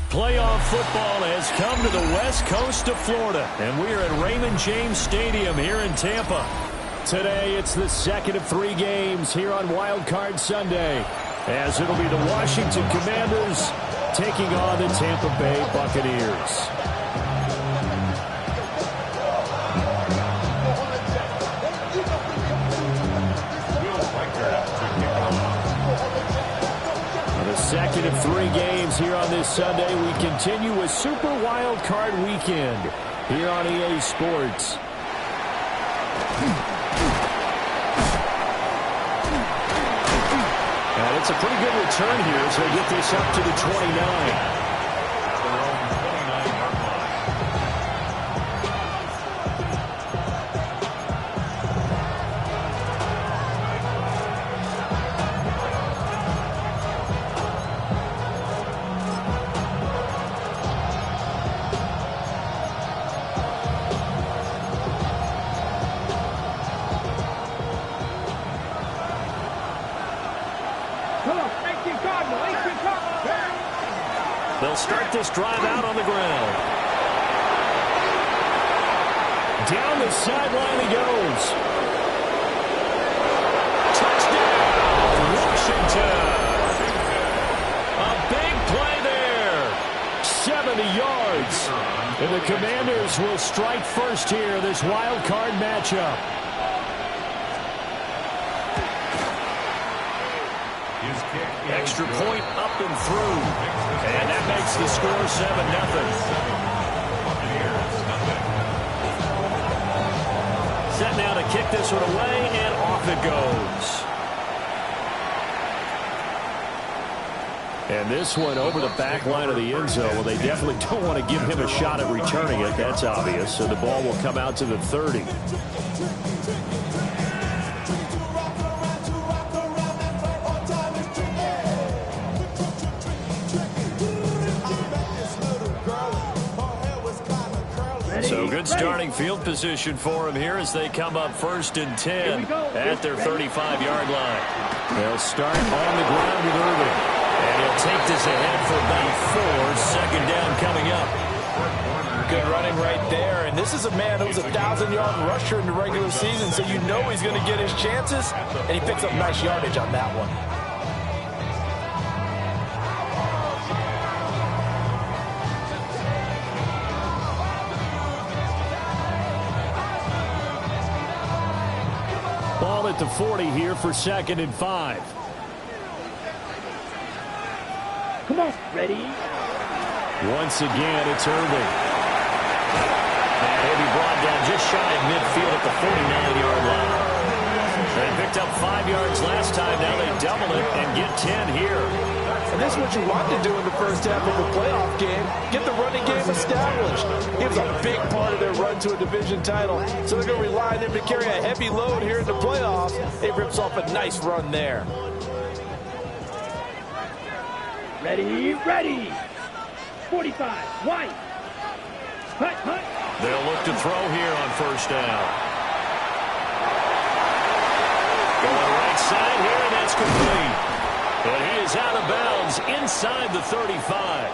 Playoff football has come to the west coast of Florida, and we are at Raymond James Stadium here in Tampa. Today, it's the second of 3 games here on Wild Card Sunday, as it'll be the Washington Commanders taking on the Tampa Bay Buccaneers. Second of 3 games here on this Sunday. We continue with Super Wild Card Weekend here on EA Sports. And it's a pretty good return here as they get this up to the 29. They'll start this drive out on the ground. Down the sideline he goes. Touchdown, Washington. A big play there. 70 yards. And the Commanders will strike first here, this wild card matchup. Extra point up and through. And that makes the score 7-0. Set now to kick this one away, and off it goes. And this one over the back line of the end zone. Well, they definitely don't want to give him a shot at returning it. That's obvious. So the ball will come out to the 30. So good starting field position for him here as they come up 1st and 10 at their 35-yard line. They'll start on the ground with Irving. And he'll take this ahead for about 4. 2nd down coming up. Good running right there. And this is a man who was a 1,000-yard rusher in the regular season, so you know he's going to get his chances. And he picks up nice yardage on that one. Ball at the 40 here for 2nd and 5. Come on, ready? Once again, it's Irving. And he'll be brought down just shy of midfield at the 49-yard line. They picked up 5 yards last time. Now they double it and get 10 here. And this is what you want to do in the first half of a playoff game. Get the running game established. He was a big part of their run to a division title. So they're going to rely on him to carry a heavy load here in the playoffs. He rips off a nice run there. Ready, ready. 45, White. Hut, hut. They'll look to throw here on 1st down. Going right side here, and that's complete. And he is out of bounds inside the 35.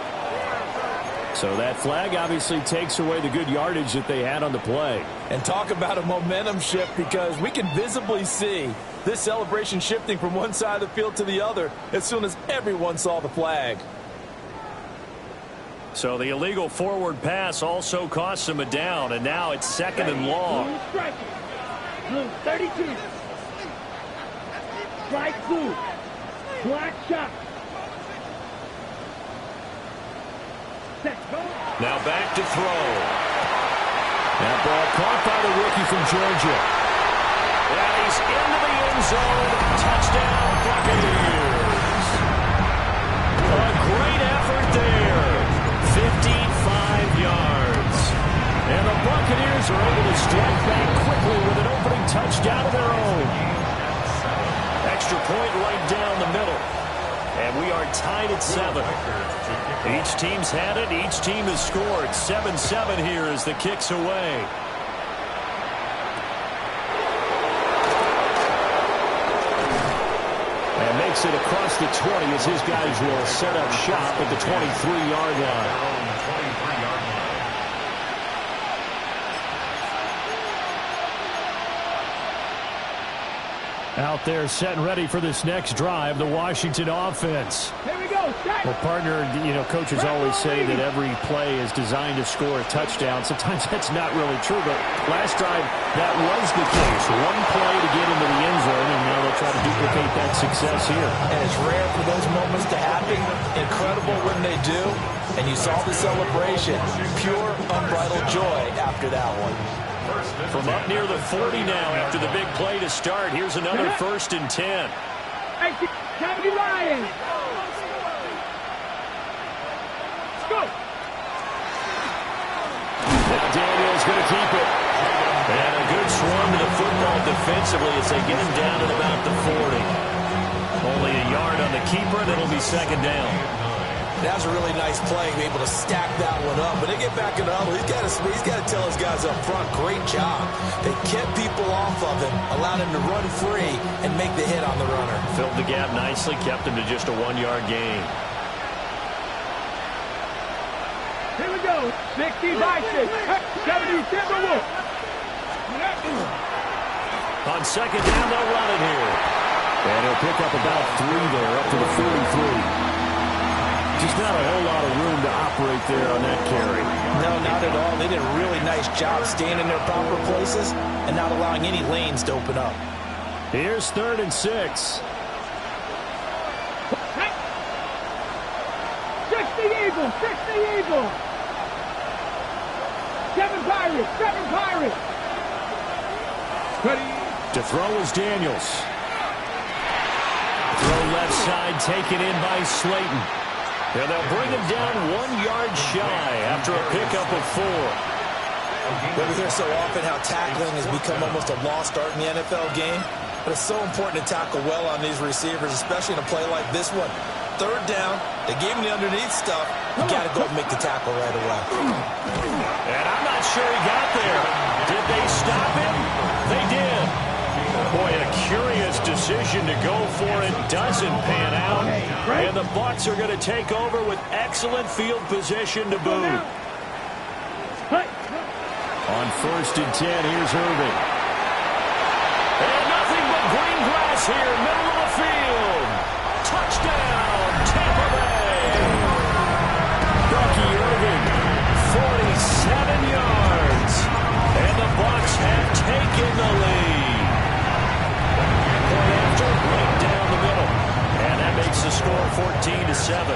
So that flag obviously takes away the good yardage that they had on the play. And talk about a momentum shift, because we can visibly see this celebration shifting from one side of the field to the other as soon as everyone saw the flag. So the illegal forward pass also costs him a down, and now it's 2nd and long. Blue striking. Blue 32. Strike blue. Black shot. Set, go. Now back to throw. That ball caught by the rookie from Georgia. And he's into the end zone. Touchdown, Buccaneers. A great effort there. 55 yards. And the Buccaneers are able to strike back quickly with an opening touchdown of their own. Extra point right down the middle. And we are tied at 7. Each team's had it. Each team has scored. 7-7 here as the kick's away. And takes it across the 20 as his guys will set up shop at the 23-yard line. Out there set and ready for this next drive, the Washington offense. Here we go. Well, partner, coaches always say that every play is designed to score a touchdown. Sometimes that's not really true, but last drive, that was the case. One play to get into the end zone, and now they'll try to duplicate that success here. And it's rare for those moments to happen. Incredible when they do. And you saw the celebration. Pure, unbridled joy after that one. From up near the 40 now after the big play to start. Here's another 1st and 10. Kennedy Ryan. Go. Now Daniel's going to keep it. And a good swarm to the football defensively as they get him down at about the 40. Only a yard on the keeper, and it'll be 2nd down. That was a really nice play, be able to stack that one up. But they get back in the huddle. He's got to tell his guys up front, great job. They kept people off of him, allowed him to run free and make the hit on the runner. Filled the gap nicely, kept him to just a 1-yard gain. Here we go. 60 by 6. 70 Timberwolves. On 2nd down, they'll run it here. And he'll pick up about 3 there, up to the 43. Just not a whole lot of room to operate there on that carry. No, not at all. They did a really nice job staying in their proper places and not allowing any lanes to open up. Here's 3rd and 6. Hey. 60 Eagles. 60 Eagles. 7 Pirates. 7 Pirates. Ready. To throw is Daniels. Throw left side, taken in by Slayton. And they'll bring him down 1 yard shy after a pickup of 4. We hear so often how tackling has become almost a lost art in the NFL game. But it's so important to tackle well on these receivers, especially in a play like this one. 3rd down, they gave him the underneath stuff. You got to go and make the tackle right away. And I'm not sure he got there. Did they stop him? They did. Boy, a curious decision to go for it. Doesn't pan out. And the Bucs are going to take over with excellent field position to boot. On 1st and 10, here's Irving. And nothing but green grass here, middle of the field. Touchdown, Tampa Bay. Bucky Irving, 47 yards. And the Bucs have taken the lead. Point after, right down the middle. And that makes the score 14-7.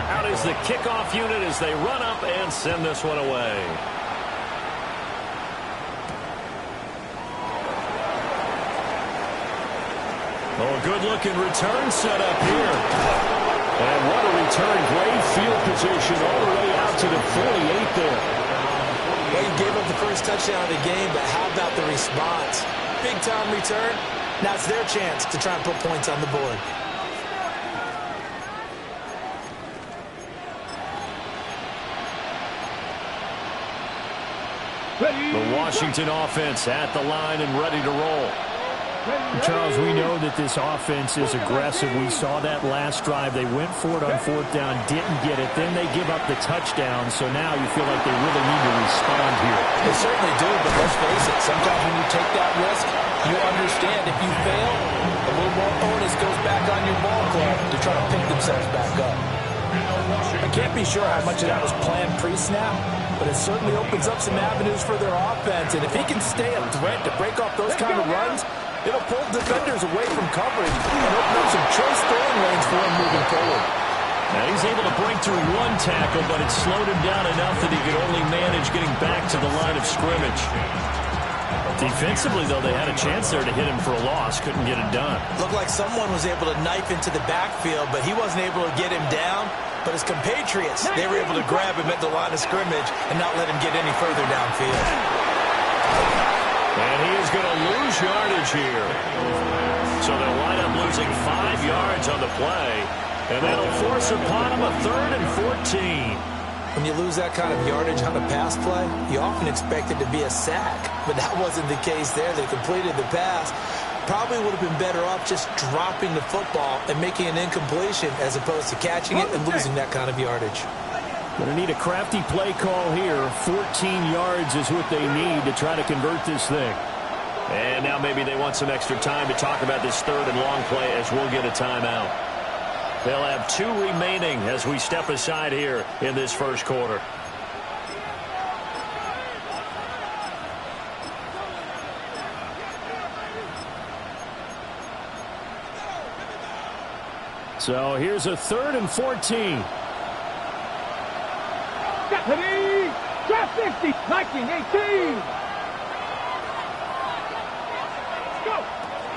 Out is the kickoff unit as they run up and send this one away. Oh, good-looking return set up here. And what a return. Great field position all the way out to the 48 there. Well, he gave up the first touchdown of the game, but how about the response? Big-time return. Now it's their chance to try and put points on the board. The Washington offense at the line and ready to roll. Charles, we know that this offense is aggressive. We saw that last drive. They went for it on 4th down, didn't get it. Then they give up the touchdown. So now you feel like they really need to respond here. They certainly do, but let's face it. Sometimes when you take that risk, you understand if you fail, a little more onus goes back on your ball club to try to pick themselves back up. I can't be sure how much of that was planned pre-snap, but it certainly opens up some avenues for their offense. And if he can stay a threat to break off those kind of runs, it'll pull defenders away from coverage and open up some choice throwing lanes for him moving forward. Now he's able to break through 1 tackle, but it slowed him down enough that he could only manage getting back to the line of scrimmage. Defensively, though, they had a chance there to hit him for a loss. Couldn't get it done. Looked like someone was able to knife into the backfield, but he wasn't able to get him down. But his compatriots, they were able to grab him at the line of scrimmage and not let him get any further downfield. And he is going to lose yardage here. So they'll wind up losing 5 yards on the play. And that'll force upon him a 3rd and 14. When you lose that kind of yardage on a pass play, you often expect it to be a sack. But that wasn't the case there. They completed the pass. Probably would have been better off just dropping the football and making an incompletion as opposed to catching it and losing that kind of yardage. Going to need a crafty play call here. 14 yards is what they need to try to convert this thing. And now maybe they want some extra time to talk about this third and long play as we'll get a timeout. They'll have 2 remaining as we step aside here in this first quarter. So here's a 3rd and 14. Drop 50, 19, 18.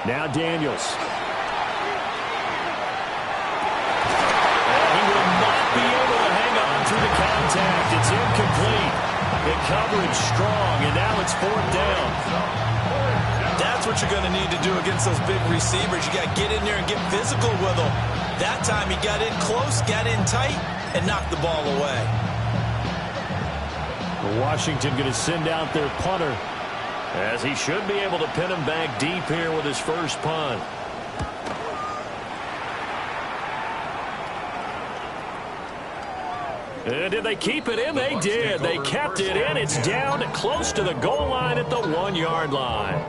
Now Daniels. And he will not be able to hang on through the contact. It's incomplete. The coverage strong, and now it's 4th down. That's what you're going to need to do against those big receivers. You got to get in there and get physical with them. That time he got in close, got in tight, and knocked the ball away. Washington going to send out their punter, as he should be able to pin him back deep here with his first punt. And did they keep it in? They did. They kept it in. It's down close to the goal line at the 1-yard line.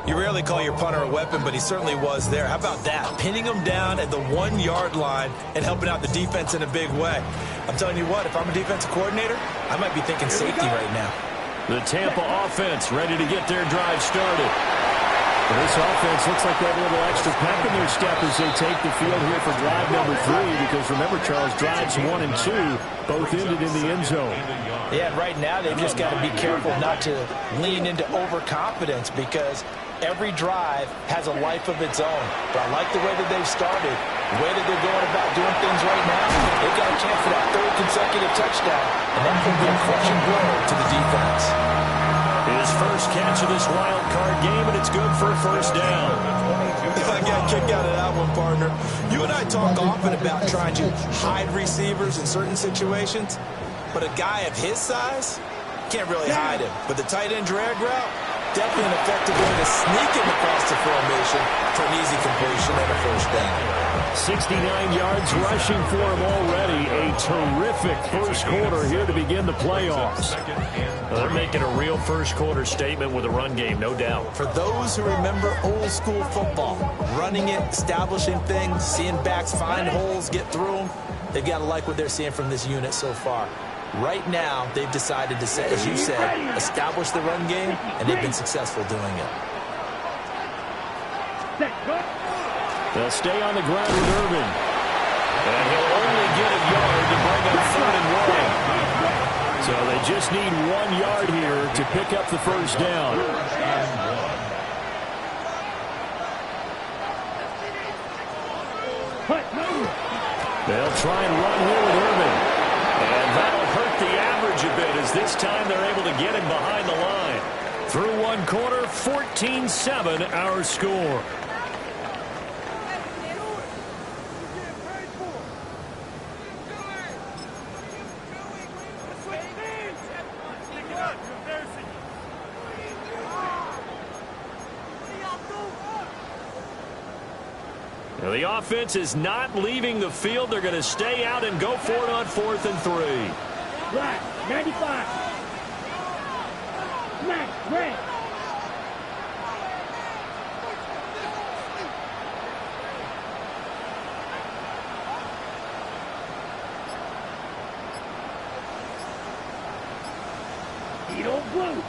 You rarely call your punter a weapon, but he certainly was there. How about that? Pinning him down at the 1-yard line and helping out the defense in a big way. I'm telling you what, if I'm a defensive coordinator, I might be thinking safety right now. The Tampa offense ready to get their drive started. Well, this offense looks like they have a little extra pep in their step as they take the field here for drive number 3, because remember, Charles, drives 1 and 2 both ended in the end zone. Yeah, right now they've just got to be careful not to lean into overconfidence, because every drive has a life of its own. But I like the way that they've started, the way that they're going about doing things right now. They've got a chance for that 3rd consecutive touchdown, and that could be a crushing blow to the defense. His first catch of this wild card game, and it's good for a 1st down. I got a kick out of that one, partner. You and I talk often about trying to hide receivers in certain situations, but a guy of his size can't really hide him. But the tight end drag route, definitely an effective way to sneak him across the formation for an easy completion and a 1st down. 69 yards rushing for him already. A terrific first quarter here to begin the playoffs. They're making a real first quarter statement with a run game, no doubt. For those who remember old school football, running it, establishing things, seeing backs find holes, get through them, they've got to like what they're seeing from this unit so far. Right now, they've decided to, as you said, establish the run game, and they've been successful doing it. They'll stay on the ground with Irvin. And he'll only get a yard to bring up 3rd and 1. So they just need 1 yard here to pick up the 1st down. They'll try and run here with Irvin. And that'll hurt the average a bit, as this time they're able to get him behind the line. Through 1 quarter, 14-7 our score. Now the offense is not leaving the field. They're going to stay out and go for it on 4th and 3. Black, 95. Black, red. Edo blue.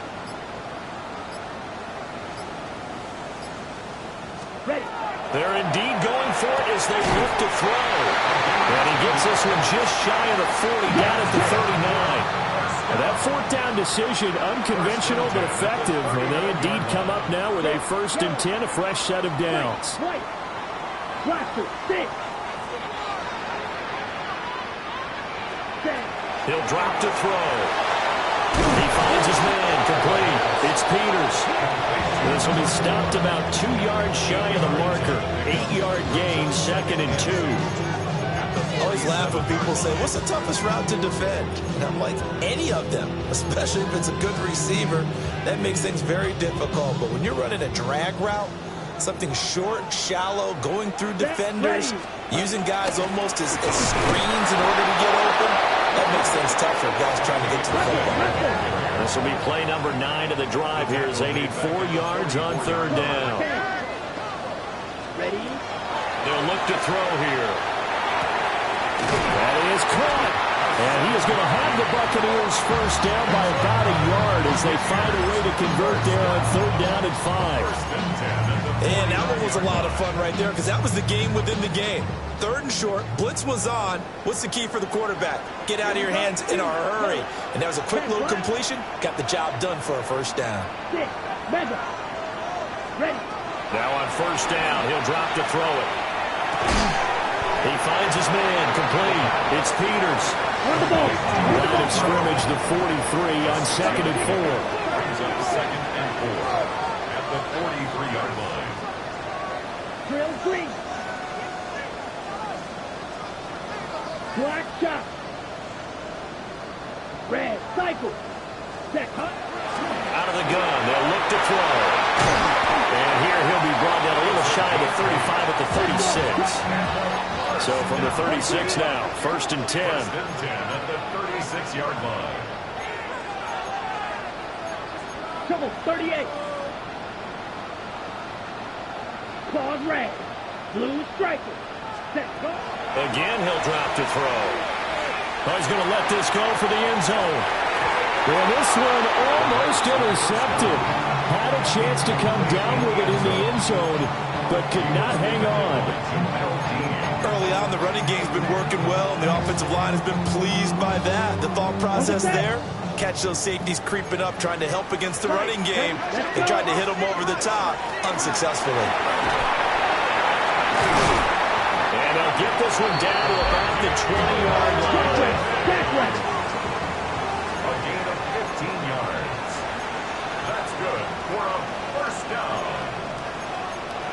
Ready. They're indeed going for it as they look to throw. And he gets this one just shy of the 40, down at the 39. And that 4th down decision, unconventional but effective. And they indeed come up now with a 1st and 10, a fresh set of downs. He'll drop to throw. He finds his man, complete. It's Peters. This will be stopped about 2 yards shy of the marker. 8-yard gain, 2nd and 2. Oh, always laugh when people say, what's the toughest route to defend? And I'm like, any of them, especially if it's a good receiver. That makes things very difficult. But when you're running a drag route, something short, shallow, going through defenders, using guys almost as screens in order to get open, that makes things tough for guys trying to get to the football. This will be play number 9 of the drive here as they need 4 yards on third down. Ready? They'll look to throw here. That is caught. And he is going to have the Buccaneers first down by about a yard as they find a way to convert there on third down and 5. And that one was a lot of fun right there because that was the game within the game. Third and short, blitz was on. What's the key for the quarterback? Get out of your hands in a hurry. And that was a quick little completion. Got the job done for a first down. Ready? Now on first down, he'll drop to throw it. He finds his man, complete. It's Peters. Line of scrimmage, the 43 on 2nd and 4. Brings up 2nd and 4 at the 43-yard line. Drill green. Black shot. Red cycle. Set cut. Out of the gun, they'll look to throw. And here he'll be brought down a little shy of the 35 at the 36. So from the 36 now, 1st and 10. 1st and 10 at the 36-yard line. Trouble 38. Claws red. Blue striker. Set cut. Again, he'll drop to throw. Oh, he's going to let this go for the end zone. Well, this one almost intercepted. Had a chance to come down with it in the end zone, but could not hang on. Early on, the running game's been working well, and the offensive line has been pleased by that. The thought process there, catch those safeties creeping up, trying to help against the running game. They tried to hit them over the top, unsuccessfully. And they'll get this one down to about the 20-yard line. A gain of 15 yards. That's good for a first down.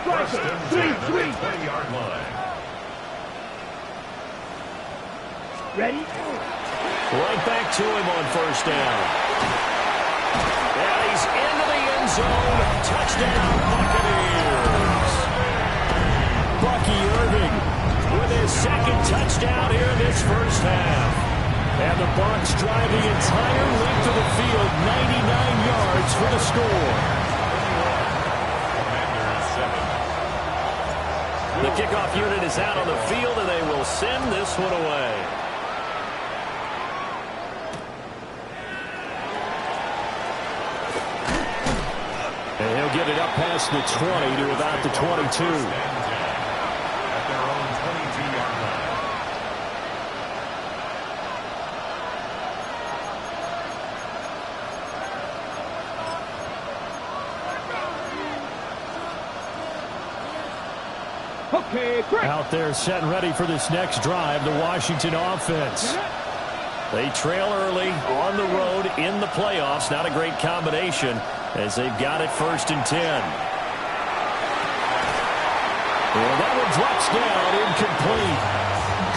1st and 10 at the 20-yard line. Ready? Right back to him on first down. And he's into the end zone. Touchdown, Buccaneers. Bucky Irving with his 2nd touchdown here in this first half. And the Bucs drive the entire length of the field, 99 yards for the score. The kickoff unit is out on the field, and they will send this one away. And he'll get it up past the 20 to about the 22. At their own 22-yard line. Okay, great. Out there set and ready for this next drive, the Washington offense. They trail early on the road in the playoffs. Not a great combination as they've got it 1st and 10. Well, that one drops down, incomplete.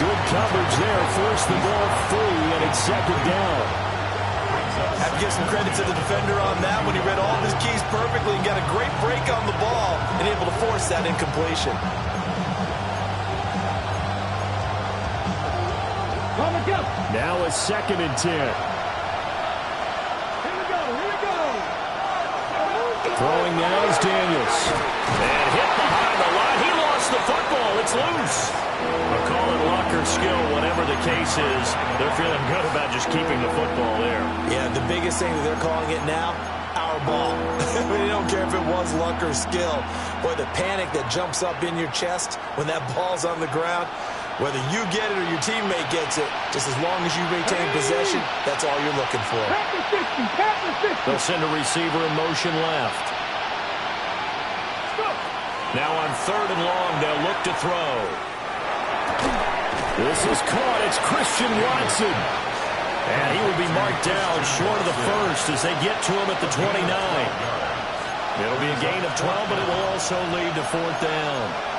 Good coverage there, forced the ball free, and it's 2nd down. Have to give some credit to the defender on that when he read all of his keys perfectly and got a great break on the ball and able to force that incompletion. Now it's 2nd and 10. Here we go. Throwing now is Daniels. And hit behind the line. He lost the football. It's loose. A call it luck or skill, whatever the case is. They're feeling good about just keeping the football there. Yeah, the biggest thing that they're calling it now, our ball. They don't care if it was luck or skill. Boy, the panic that jumps up in your chest when that ball's on the ground, whether you get it or your teammate gets it, just as long as you retain possession, that's all you're looking for. They'll send a receiver in motion left. Now on 3rd and long, they'll look to throw. This is caught. It's Christian Watson. And he will be marked down short of the first as they get to him at the 29. It'll be a gain of 12, but it will also lead to 4th down.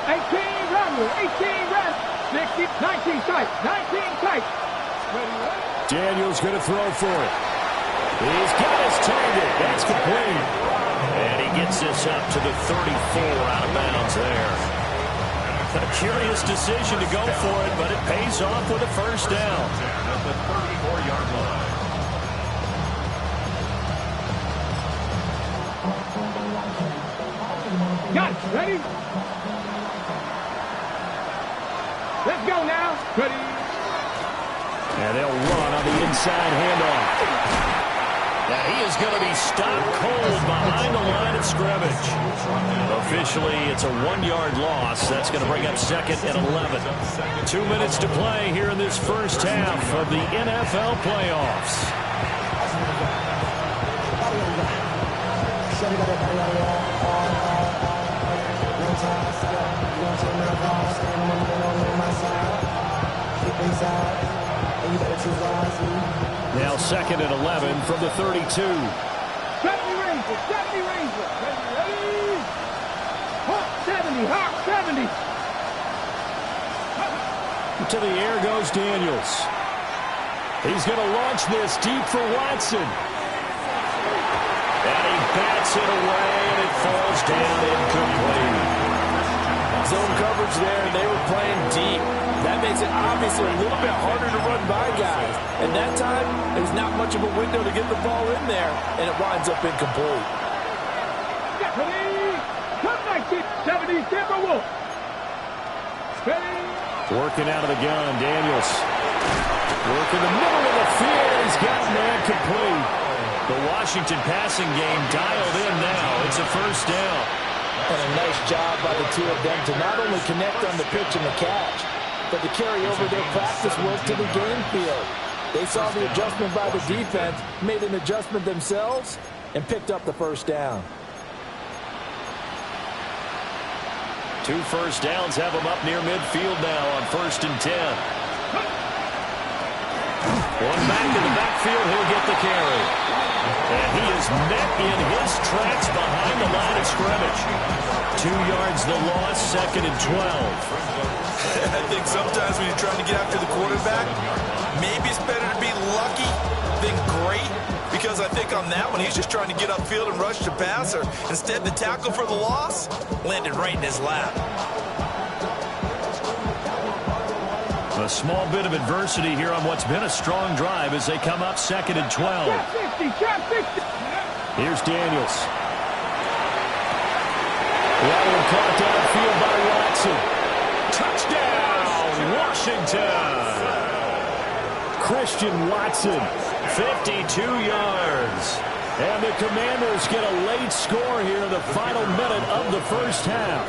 18 run, 18 run. 60, 19 tight, 19 tight. Daniels going to throw for it. He's got his target. That's complete. And he gets this up to the 34 out of bounds there. A curious decision to go for it, but it pays off with a first down. At the 34-yard line. Got it. Ready? Let's go now. Ready? And they'll run on the inside handoff. Now he is going to be stopped cold behind the line of scrimmage. Officially, it's a 1-yard loss. That's going to bring up 2nd and 11. 2 minutes to play here in this first half of the NFL playoffs. Now 2nd and 11 from the 32. 70 Ranger, 70 Ranger. Ready? Hawk 70, Hawk 70. To the air goes Daniels. He's going to launch this deep for Watson. And he bats it away, and it falls down incomplete. Zone coverage there, and they were playing deep. That makes it obviously a little bit harder to run by guys. And that time, there's not much of a window to get the ball in there, and it winds up incomplete. Ready? Come 19, 70, Timberwolf. Ready? Working out of the gun, Daniels. Working the middle of the field. He's got man complete. The Washington passing game dialed in now. It's a first down. And a nice job by the two of them to not only connect on the pitch and the catch, but to carry over their practice work to the game field. They saw the adjustment by the defense, made an adjustment themselves, and picked up the first down. 2 first downs have him up near midfield now on 1st and 10. One back in the backfield, he'll get the carry. And he is met in his tracks behind the line of scrimmage. 2 yards the loss, 2nd and 12. I think sometimes when you're trying to get after the quarterback, maybe it's better to be lucky than great, because I think on that one, he's just trying to get upfield and rush the passer. Instead, the tackle for the loss landed right in his lap. A small bit of adversity here on what's been a strong drive as they come up 2nd and 12. Trap 60, trap 60. Here's Daniels. That one caught downfield by Watson. Touchdown, Washington. Christian Watson, 52 yards. And the Commanders get a late score here in the final minute of the first half.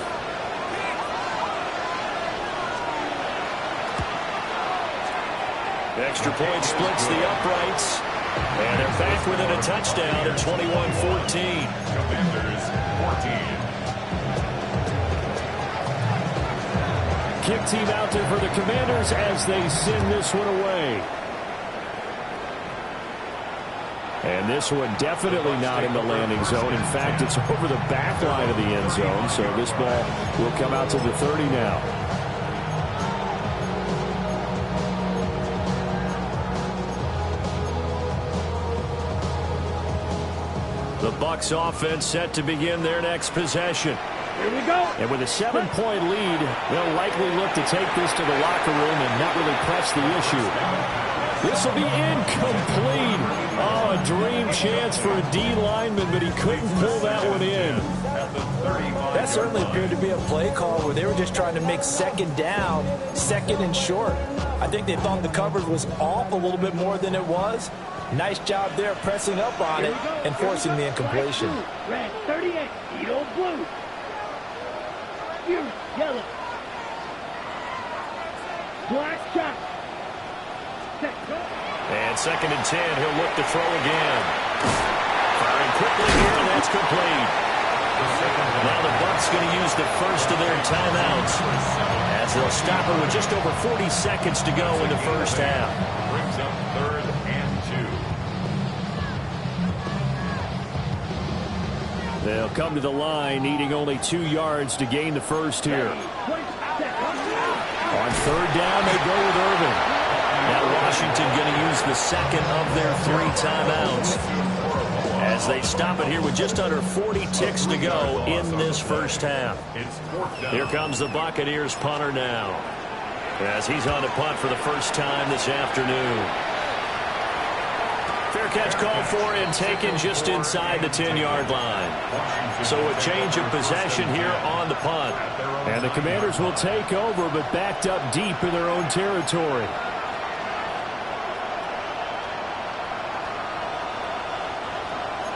Extra point splits the uprights. And they're back within a touchdown at 21-14. Commanders 14. Kick team out there for the Commanders as they send this one away. And this one definitely not in the landing zone. In fact, it's over the back line of the end zone. So this ball will come out to the 30 now. The Bucs offense set to begin their next possession. Here we go. And with a 7-point lead, they'll likely look to take this to the locker room and not really press the issue. This will be incomplete. Oh, a dream chance for a D lineman, but he couldn't pull that one in. That certainly appeared to be a play call where they were just trying to make 2nd down, 2nd and short. I think they thought the coverage was off a little bit more than it was. Nice job there pressing up on it and forcing the incompletion. Red 38, Edo blue. Here, yellow. Black shot. And 2nd and 10, he'll look to throw again. Firing quickly here, and that's complete. Now the Bucs going to use the first of their timeouts as they'll stop it with just over 40 seconds to go in the first half. Brings up 3rd and 2. They'll come to the line, needing only 2 yards to gain the first here. On third down, they go with Irvin. Now Washington going to use the second of their 3 timeouts as they stop it here with just under 40 ticks to go in this first half. Here comes the Buccaneers punter now, as he's on to punt for the first time this afternoon. Fair catch called for and taken just inside the 10-yard line. So a change of possession here on the punt. And the Commanders will take over, but backed up deep in their own territory.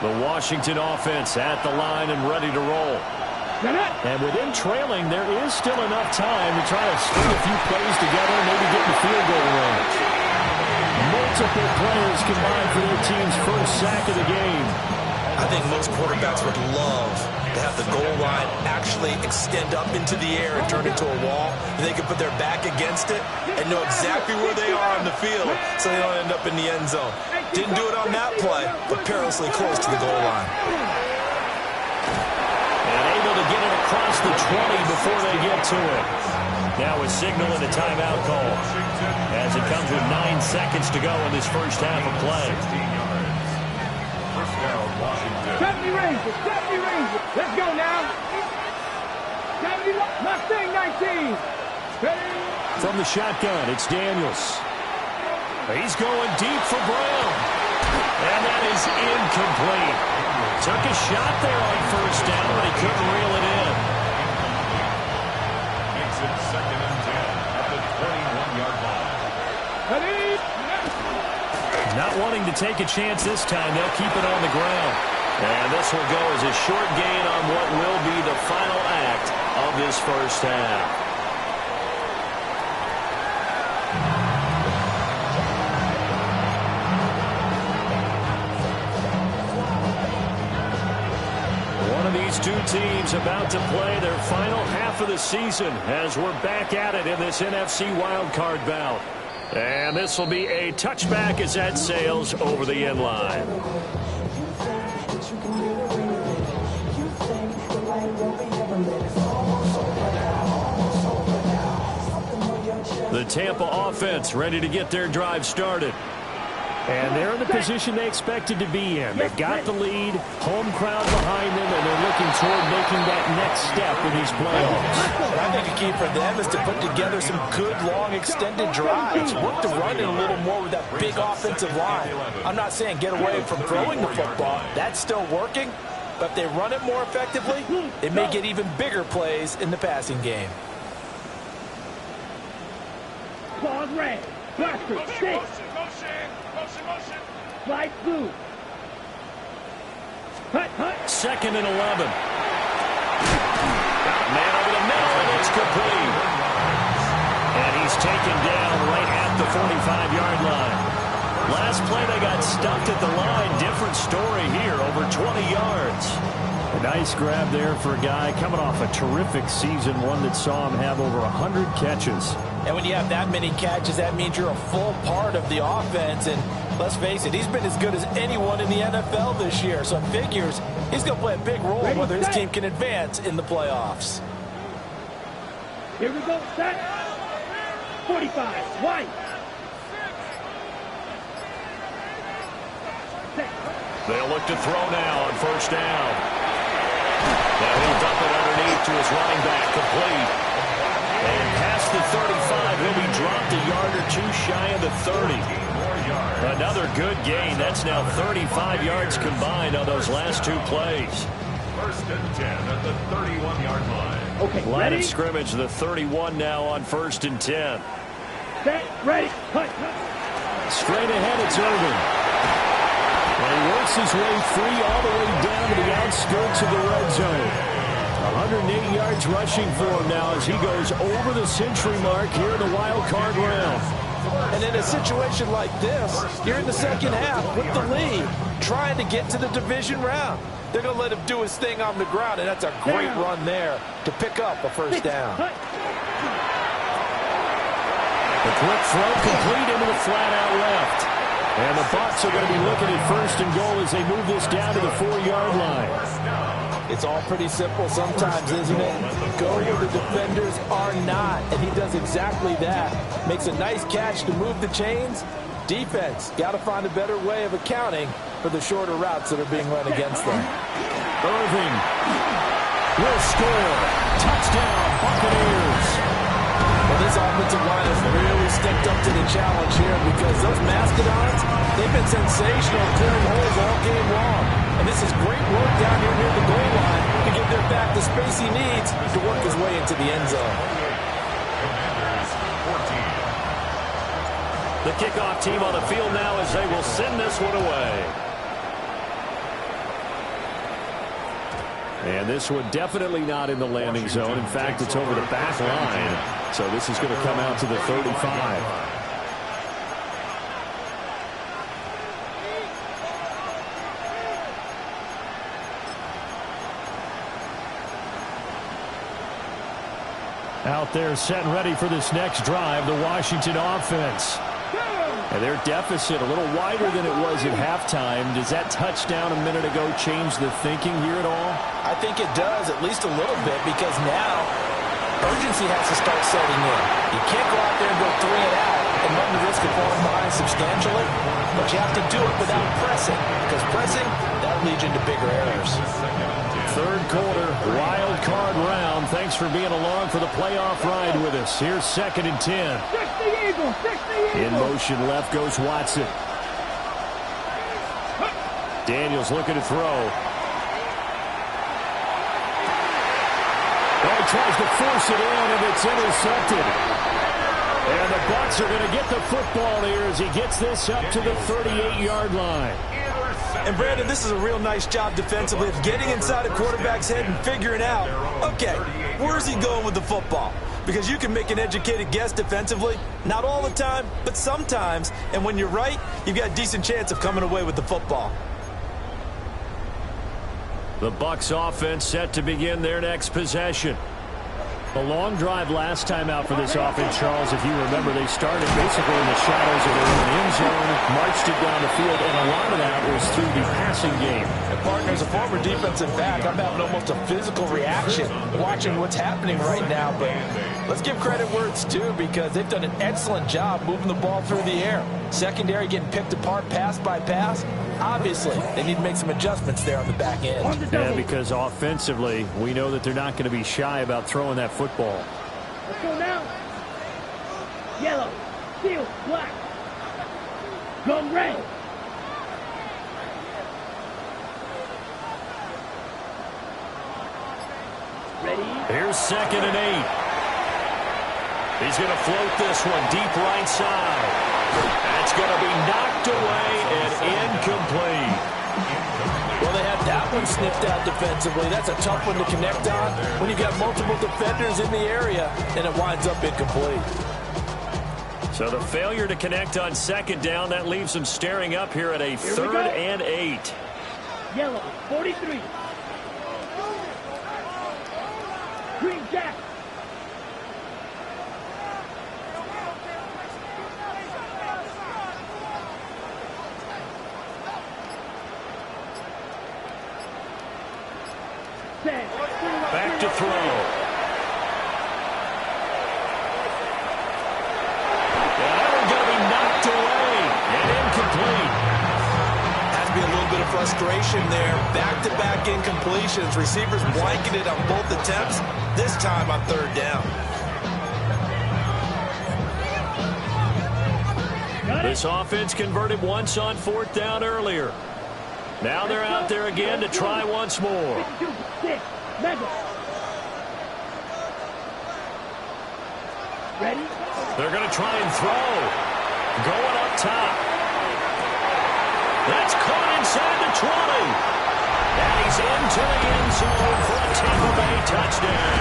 The Washington offense at the line and ready to roll. And with them trailing, there is still enough time to try to string a few plays together and maybe get in the field goal range. Multiple players combined for their team's first sack of the game. I think most quarterbacks would love to have the goal line actually extend up into the air and turn into a wall, and they can put their back against it and know exactly where they are on the field so they don't end up in the end zone. Didn't do it on that play, but perilously close to the goal line. And able to get it across the 20 before they get to it. Now a signal and a timeout call, as it comes with 9 seconds to go in this first half of play. 70 Rangers, 70 Rangers. Let's go now. 70 Mustang 19. Ready? From the shotgun, it's Daniels. He's going deep for Brown. And that is incomplete. Took a shot there on first down, but he couldn't reel it in. Makes it 2nd and 10 at the 21-yard line. Ready? Not wanting to take a chance this time, they'll keep it on the ground. And this will go as a short gain on what will be the final act of this first half. One of these two teams about to play their final half of the season as we're back at it in this NFC wildcard bout. And this will be a touchback as that sails over the end line. The Tampa offense ready to get their drive started. And they're in the position they expected to be in. They've got the lead, home crowd behind them, and they're looking toward making that next step in these playoffs. I think the key for them is to put together some good, long, extended drives. Work the run in a little more with that big offensive line. I'm not saying get away from throwing the football. That's still working. But if they run it more effectively, they may get even bigger plays in the passing game. Claws red. Blaster, stick. Slide blue. Hut, hut. 2nd and 11. Man over the middle, and it's complete. And he's taken down right at the 45-yard line. Last play, they got stuffed at the line. Different story here, over 20 yards. A nice grab there for a guy coming off a terrific season, one that saw him have over 100 catches. And when you have that many catches, that means you're a full part of the offense. And let's face it, he's been as good as anyone in the NFL this year. So it figures he's going to play a big role whether his team can advance in the playoffs. Here we go, set. 45, White. They'll look to throw now on first down. And he'll dump it underneath to his running back, complete. And past the 35, he'll be dropped a yard or two shy of the 30. Another good gain. That's now 35 yards combined on those last 2 plays. 1st and 10 at the 31-yard line. Okay, Line ready? of scrimmage, the 31 now on 1st and 10. Set, ready, hut. Straight ahead, it's Irvin. And he works his way free all the way down to the outskirts of the red zone. 108 yards rushing for him now as he goes over the century mark here in the wild card round. And in a situation like this, you're in the second half with the lead, trying to get to the division round. They're going to let him do his thing on the ground, and that's a great run there to pick up a first down. The quick throw complete into the flat out left. And the Bucs are going to be looking at 1st and goal as they move this down to the 4-yard line. It's all pretty simple sometimes, isn't it? Go where the defenders are not, and he does exactly that. Makes a nice catch to move the chains. Defense, got to find a better way of accounting for the shorter routes that are being run against them. Irving will score. Touchdown, Buccaneers. Well, this offensive line has really stepped up to the challenge here because those Mastodons, they've been sensational clearing holes all game long. And this is great work down here near the goal line to give their back the space he needs to work his way into the end zone. The kickoff team on the field now as they will send this one away. And this one definitely not in the landing zone. In fact, it's over the back line. So this is going to come out to the 35. Out there set and ready for this next drive, the Washington offense. And their deficit a little wider than it was at halftime. Does that touchdown a minute ago change the thinking here at all? I think it does, at least a little bit, because now urgency has to start setting in. You can't go out there and go 3 and out and run the risk of falling behind substantially, but you have to do it without pressing, because pressing, that'll lead you into bigger errors. Third quarter, wild card round. Thanks for being along for the playoff ride with us. Here's 2nd and 10. In motion left goes Watson. Daniels looking to throw. Well, he tries to force it in, and it's intercepted. And the Bucs are going to get the football here as he gets this up to the 38-yard line. And, Brandon, this is a real nice job defensively of getting inside a quarterback's head and figuring out, okay, where's he going with the football? Because you can make an educated guess defensively, not all the time, but sometimes. And when you're right, you've got a decent chance of coming away with the football. The Bucs offense set to begin their next possession. A long drive last time out for this offense, Charles. If you remember, they started basically in the shadows of their own end zone, marched it down the field, and a lot of that was through the passing game. And partner, as a former defensive back, I'm having almost a physical reaction watching what's happening right now. But let's give credit where it's due, because they've done an excellent job moving the ball through the air. Secondary getting picked apart pass by pass. Obviously, they need to make some adjustments there on the back end. Yeah, because offensively, we know that they're not going to be shy about throwing that football. Let's go now. Yellow, steel, black. Go red. Ready? Here's 2nd and 8. He's going to float this one deep right side. That's going to be knocked away and incomplete. Well, they had that one sniffed out defensively. That's a tough one to connect on when you've got multiple defenders in the area, and it winds up incomplete. So the failure to connect on 2nd down, that leaves them staring up here at a 3rd and 8. Yellow, 43. Green jack. Back to throw. That one's going to be knocked away and incomplete. Has to be a little bit of frustration there. Back-to-back incompletions. Receivers blanketed on both attempts. This time on 3rd down. This offense converted once on 4th down earlier. Now they're out there again to try once more. Ready? They're going to try and throw. Going up top. That's caught inside the 20. And he's into the end zone for a Tampa Bay touchdown.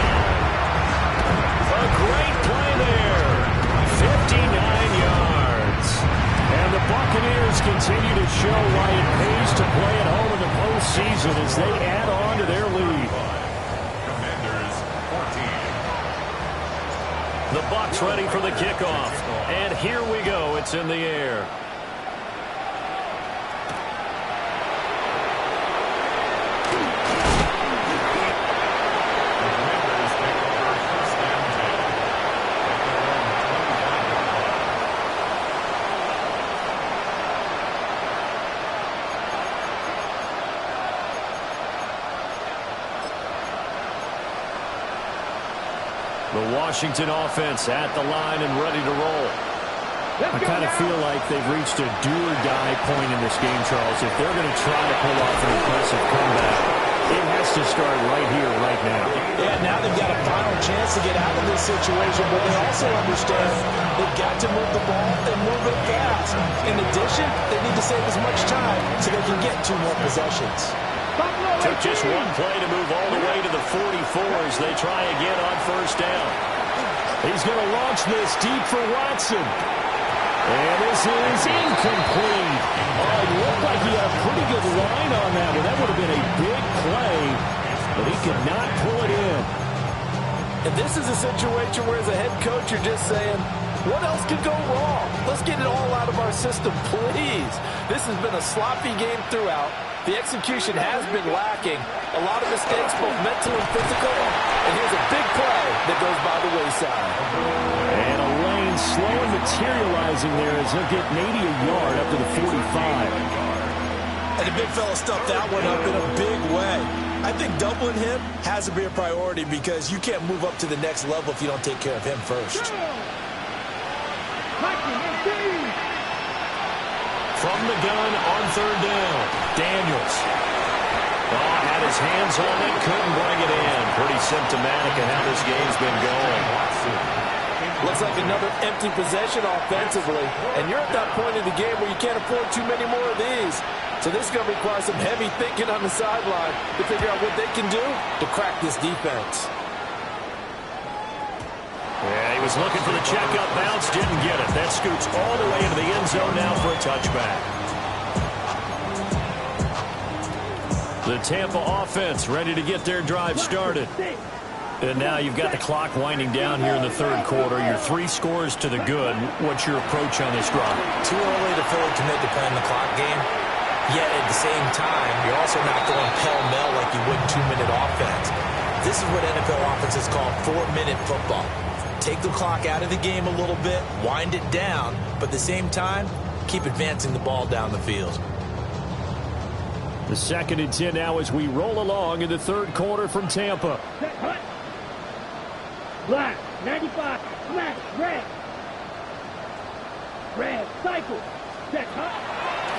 A great play there. 59 yards. And the Buccaneers continue to show why it pays to play at home in the postseason as they add on to their lead. Commanders 14. The Bucs ready for the kickoff. And here we go. It's in the air. The Washington offense at the line and ready to roll. I kind of feel like they've reached a do-or-die point in this game, Charles. If they're going to try to pull off an impressive comeback, it has to start right here, right now. Yeah, now they've got a final chance to get out of this situation, but they also understand they've got to move the ball and move it fast. In addition, they need to save as much time so they can get 2 more possessions. Took just one play to move all the way to the 44 as they try again on first down. He's going to launch this deep for Watson. And this is incomplete. Oh, it looked like he had a pretty good line on that one. That would have been a big play, but he could not pull it in. And this is a situation where as a head coach, you're just saying, what else could go wrong? Let's get it all out of our system, please. This has been a sloppy game throughout. The execution has been lacking. A lot of mistakes, both mental and physical. And here's a big play that goes by the wayside. And a lane slow and materializing there as he'll get maybe a yard up to the 45. And the big fella stuffed that one up in a big way. I think doubling him has to be a priority because you can't move up to the next level if you don't take care of him first. From the gun on third down, Daniels. Oh, had his hands on it, couldn't bring it in. Pretty symptomatic of how this game's been going. Looks like another empty possession offensively. And you're at that point in the game where you can't afford too many more of these. So this is going to require some heavy thinking on the sideline to figure out what they can do to crack this defense. Yeah, he was looking for the checkup bounce, didn't get it. That scoots all the way into the end zone now for a touchback. The Tampa offense ready to get their drive started. And now you've got the clock winding down here in the third quarter. You're 3 scores to the good. What's your approach on this drive? Too early to Philly to make a play in the clock game. Yet at the same time, you're also not going pell-mell like you would 2-minute offense. This is what NFL offenses call 4-minute football. Take the clock out of the game a little bit, wind it down, but at the same time, keep advancing the ball down the field. The 2nd and 10 now as we roll along in the third quarter from Tampa. Black, 95, black, red. Red, cycle. Check,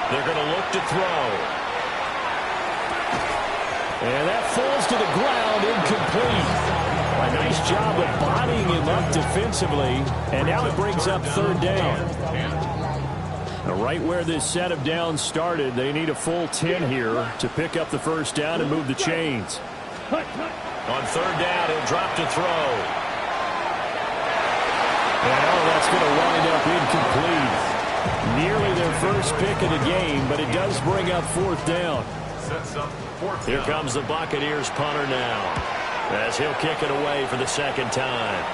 They're going to look to throw. And that falls to the ground, incomplete. A nice job of bodying him up defensively. And now it brings up third down. Now right where this set of downs started, they need a full 10 here to pick up the first down and move the chains. On third down, he'll drop to throw. And that's going to wind up incomplete. Nearly their first pick of the game, but it does bring up fourth down. Here comes the Buccaneers punter now, as he'll kick it away for the second time.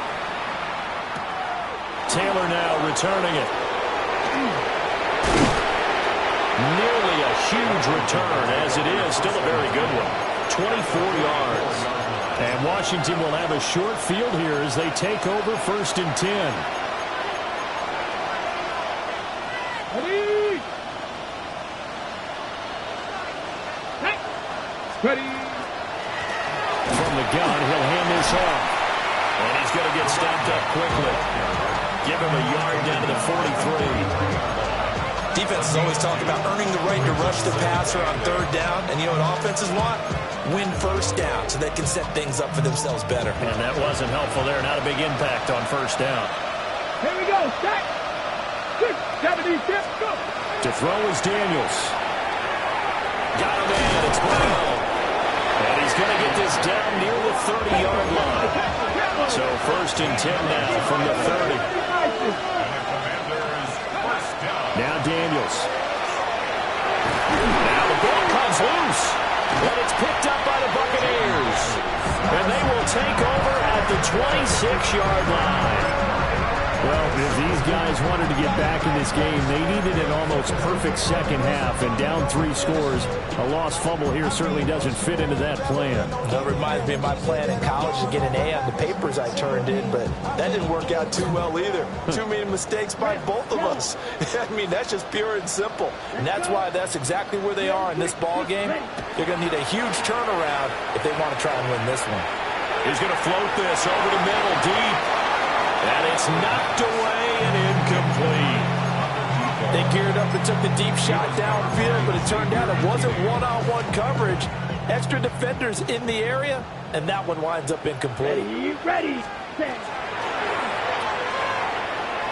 Taylor now returning it. Nearly a huge return, as it is still a very good one. 24 yards. And Washington will have a short field here as they take over 1st and 10. Ready. From the gun, he'll hand this off. And he's going to get stopped up quickly. Give him a yard down to the 43. Defenses always talk about earning the right to rush the passer on third down. And you know what offenses want? Win first down so they can set things up for themselves better. And that wasn't helpful there. Not a big impact on first down. Here we go. Stack. 70, go. To throw is Daniels. Got him in. It's well. And he's going to get this down near the 30-yard line. So 1st and 10 now from the 30. Now Daniels. Now the ball comes loose. And it's picked up by the Buccaneers. And they will take over at the 26-yard line. Well, if these guys wanted to get back in this game, they needed an almost perfect second half, and down 3 scores. A lost fumble here certainly doesn't fit into that plan. That reminds me of my plan in college to get an A on the papers I turned in, but that didn't work out too well either. Too many mistakes by both of us. I mean, that's just pure and simple. And that's why that's exactly where they are in this ball game. They're going to need a huge turnaround if they want to try and win this one. He's going to float this over the middle, deep. And it's knocked away and incomplete. They geared up and took the deep shot downfield, but it turned out it wasn't one-on-one coverage. Extra defenders in the area, and that one winds up incomplete. Ready, set.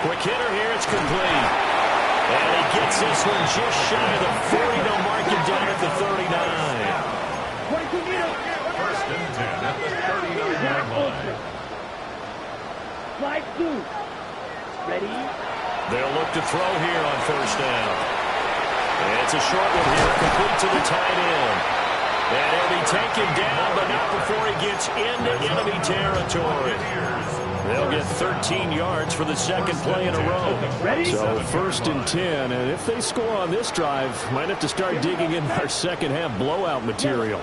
Quick hitter here, it's complete. And he gets this one just shy of the 40. They'll mark it down at the 39. First and 10 at the 39-yard line. Slide two. Ready. They'll look to throw here on first down. And it's a short one here, complete to the tight end. And he'll be taken down, but not before he gets into enemy territory. They'll get 13 yards for the second play in a row. Ready? So first and 10, and if they score on this drive, might have to start digging in our second half blowout material.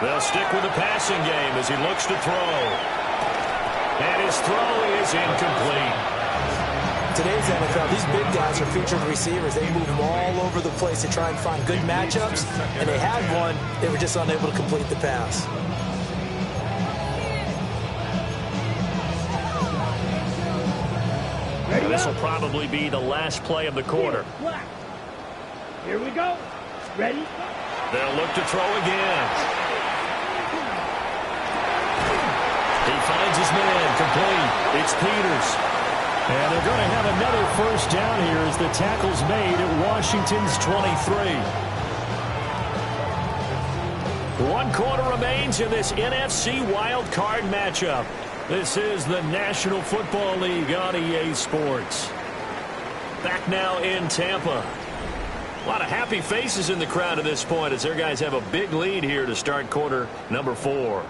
They'll stick with the passing game as he looks to throw. And his throw is incomplete. Today's NFL, these big guys are featured receivers. They move all over the place to try and find good matchups, and they had one. They were just unable to complete the pass. This will probably be the last play of the quarter. Here we go. Ready? They'll look to throw again. He finds his man, complete. It's Peters. And they're going to have another first down here as the tackle's made at Washington's 23. 1 quarter remains in this NFC Wild Card matchup. This is the National Football League on EA Sports. Back now in Tampa. A lot of happy faces in the crowd at this point as their guys have a big lead here to start quarter number 4.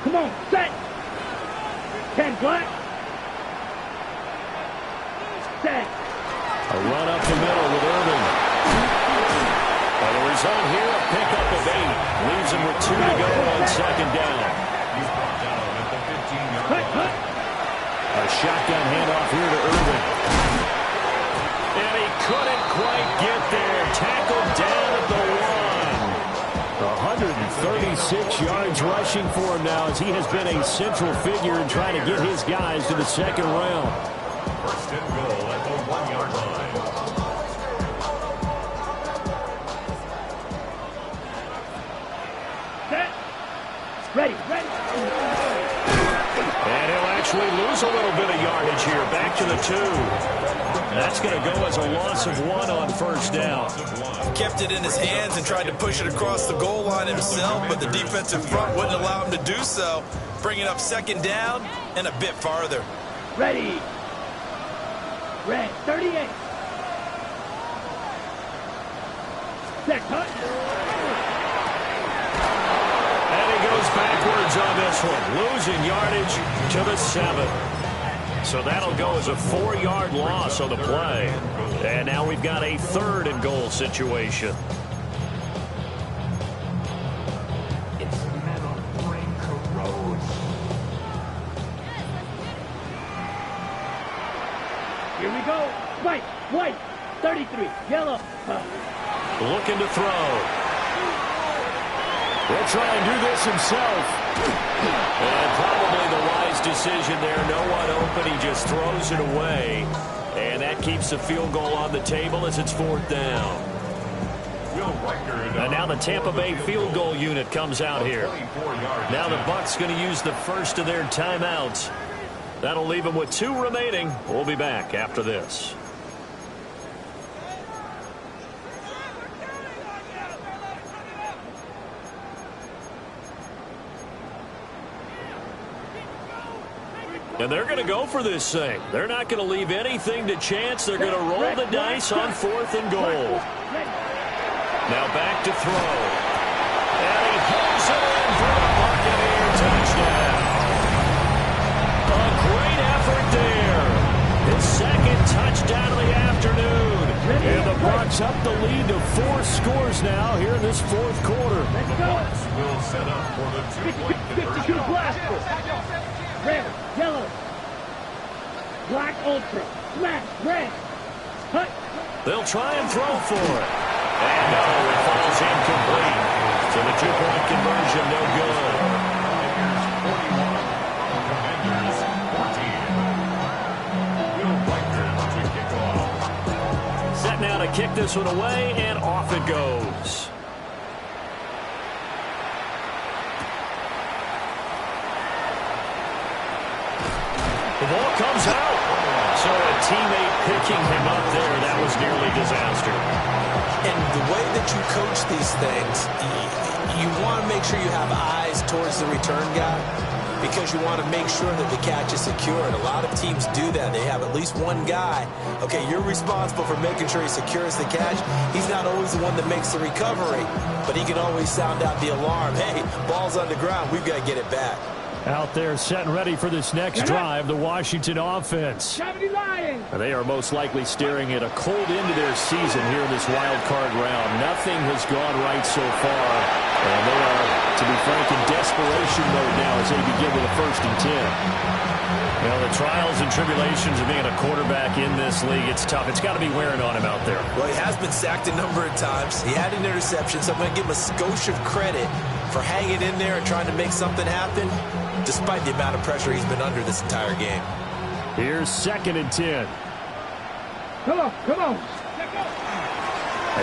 Come on, set. 10 black. Set. A run up the middle with Irving. And the result here, a pickup of 8. Leaves him with 2 to go on second down. He's brought down at the 15-yard line. A shotgun handoff here to Irving. And he couldn't quite get there. Tackled down at the 136 yards rushing for him now as he has been a central figure in trying to get his guys to the second round. First and goal at the 1-yard line. Set. Ready. And he'll actually lose a little bit of yardage here. Back to the 2. That's going to go as a loss of 1 on first down. Kept it in his hands and tried to push it across the goal line himself, but the defensive front wouldn't allow him to do so. Bringing up second down and a bit farther. Ready. Red 38. Set cut. And he goes backwards on this one, losing yardage to the 7. So that'll go as a 4-yard loss on the play. And now we've got a 3rd and goal situation. Its metal frame corrodes. Here we go. White. 33. Yellow. Looking to throw. He'll try and do this himself. And probably the wise decision there. No one open. He just throws it away. And that keeps the field goal on the table as it's 4th down. And now the Tampa Bay field goal unit comes out here. Now the Bucs going to use the first of their timeouts. That'll leave them with 2 remaining. We'll be back after this. And they're going to go for this thing. They're not going to leave anything to chance. They're going to roll the dice on 4th and goal. Now back to throw. And he hooks it in for the Buccaneer touchdown. A great effort there. His 2nd touchdown of the afternoon. And the Bucs up the lead to 4 scores now here in this 4th quarter. The Bucs will set up for the 2-point conversion. red, yellow, black ultra, smash, red, cut. They'll try and throw for it. And no, it falls incomplete. So the two-point conversion no good. Commanders 14. Will Riker to kick off. Set now to kick this one away, and off it goes. The ball comes out. So a teammate picking him up there, that was nearly disaster. And the way that you coach these things, you want to make sure you have eyes towards the return guy because you want to make sure that the catch is secured. A lot of teams do that. They have at least one guy. Okay, you're responsible for making sure he secures the catch. He's not always the one that makes the recovery, but he can always sound out the alarm. Hey, ball's on the ground. We've got to get it back. Out there set and ready for this next drive, the Washington offense. They are most likely staring at a cold end to their season here in this wild card round. Nothing has gone right so far, and they are, to be frank, in desperation mode now as they begin with a 1st and 10. Well, the trials and tribulations of being a quarterback in this league, it's tough. It's got to be wearing on him out there. Well, he has been sacked a number of times. He had an interception, so I'm going to give him a skosh of credit for hanging in there and trying to make something happen, despite the amount of pressure he's been under this entire game. Here's 2nd and 10. Come on, come on.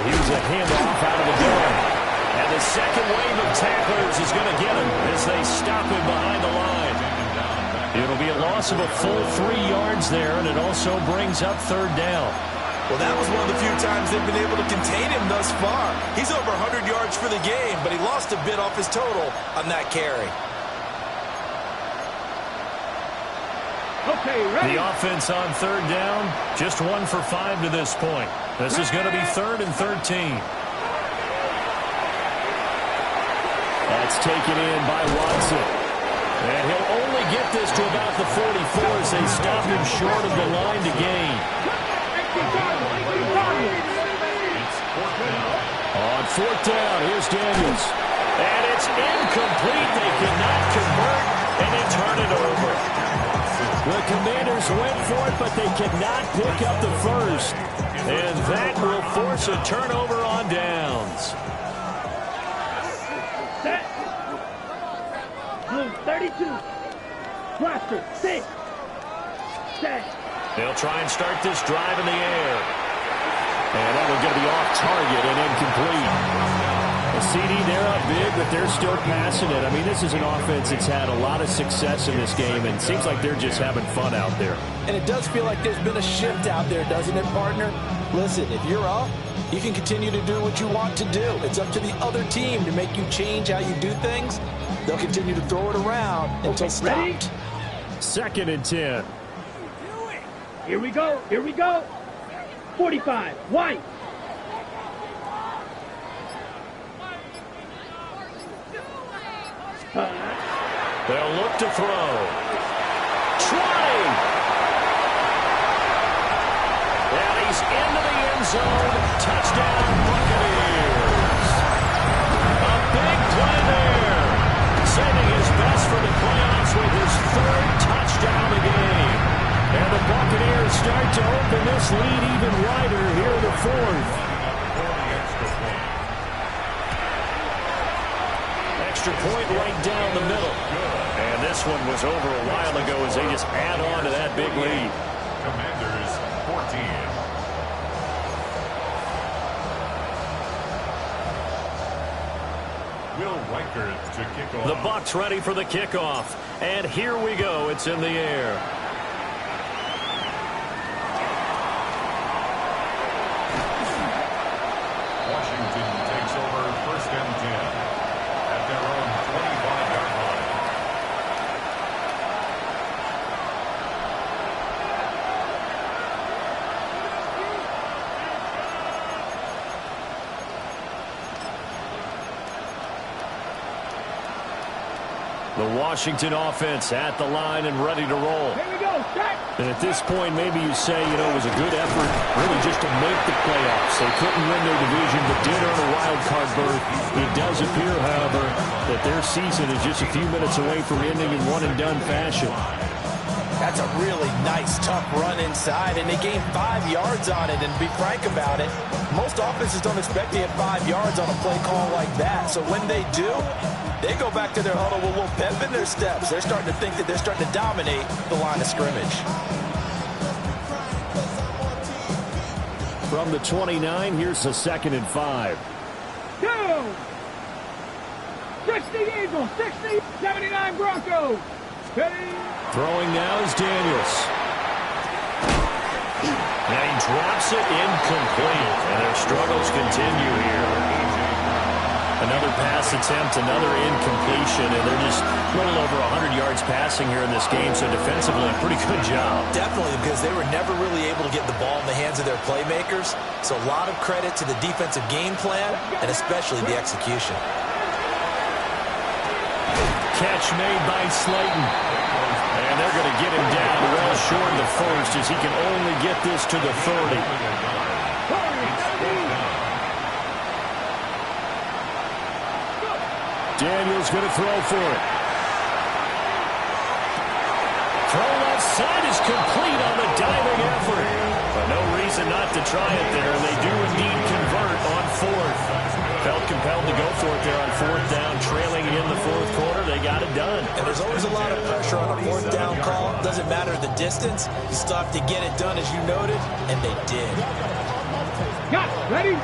Here's a handoff out of the gun. And the second wave of tacklers is going to get him as they stop him behind the line. It'll be a loss of a full 3 yards there, and it also brings up 3rd down. Well, that was one of the few times they've been able to contain him thus far. He's over 100 yards for the game, but he lost a bit off his total on that carry. Okay, ready. The offense on 3rd down, just 1 for 5 to this point. This is going to be 3rd and 13. That's taken in by Watson. And he'll only get this to about the 44 as they stop him short of the line to gain. On 4th down, here's Daniels. And it's incomplete. They cannot convert, and they turn it over. The Commanders went for it, but they cannot pick up the 1st. And that will force a turnover on downs. Set. Blue 32. Blaster 6. Set. They'll try and start this drive in the air. And that one's going to be off target and incomplete. A CD, they're up big, but they're still passing it. I mean, this is an offense that's had a lot of success in this game, and it seems like they're just having fun out there. And it does feel like there's been a shift out there, doesn't it, partner? Listen, if you're up, you can continue to do what you want to do. It's up to the other team to make you change how you do things. They'll continue to throw it around until stopped. 2nd and 10. Here we go. Here we go. 45. White. They'll look to throw. Trying. And he's into the end zone. Touchdown, Buccaneers. A big play there. Saving his best for the playoffs with his 3rd touchdown of the game. And the Buccaneers start to open this lead even wider here in the 4th. Extra point right down the middle. And this one was over a while ago as they just add on to that big lead. Commanders 14. Will Riker to kick off. The Bucs ready for the kickoff. And here we go. It's in the air. Washington takes over 1st and 10 at their own 25-yard line. The Washington offense at the line and ready to roll. Here we go. Set. And at this point, maybe you say, you know, it was a good effort really just to make the playoffs. They couldn't win their division, but did earn a wild card berth. It does appear, however, that their season is just a few minutes away from ending in one-and-done fashion. That's a really nice, tough run inside, and they gained 5 yards on it. And to be frank about it, most offenses don't expect to get 5 yards on a play call like that. So when they do, they go back to their huddle with a little pep in their steps. They're starting to think that they're starting to dominate the line of scrimmage. From the 29, here's a 2nd and 5. 60 Eagles, 60, 79 Broncos. Ready? Throwing now is Daniels. And he drops it incomplete. And their struggles continue here. Another pass attempt, another incompletion, and they're just a little over 100 yards passing here in this game, so defensively, a pretty good job. Definitely, because they were never really able to get the ball in the hands of their playmakers, so a lot of credit to the defensive game plan, and especially the execution. Catch made by Slayton. And they're going to get him down well short of the first as he can only get this to the 30. Daniels going to throw for it. Throw left side is complete on the diving effort. But no reason not to try it there. They do indeed convert on 4th. Felt compelled to go for it there on 4th down, trailing in the 4th quarter. They got it done. And there's always a lot of pressure on a 4th down call. Doesn't matter the distance. You still have to get it done, as you noted, and they did. Got it. Ready?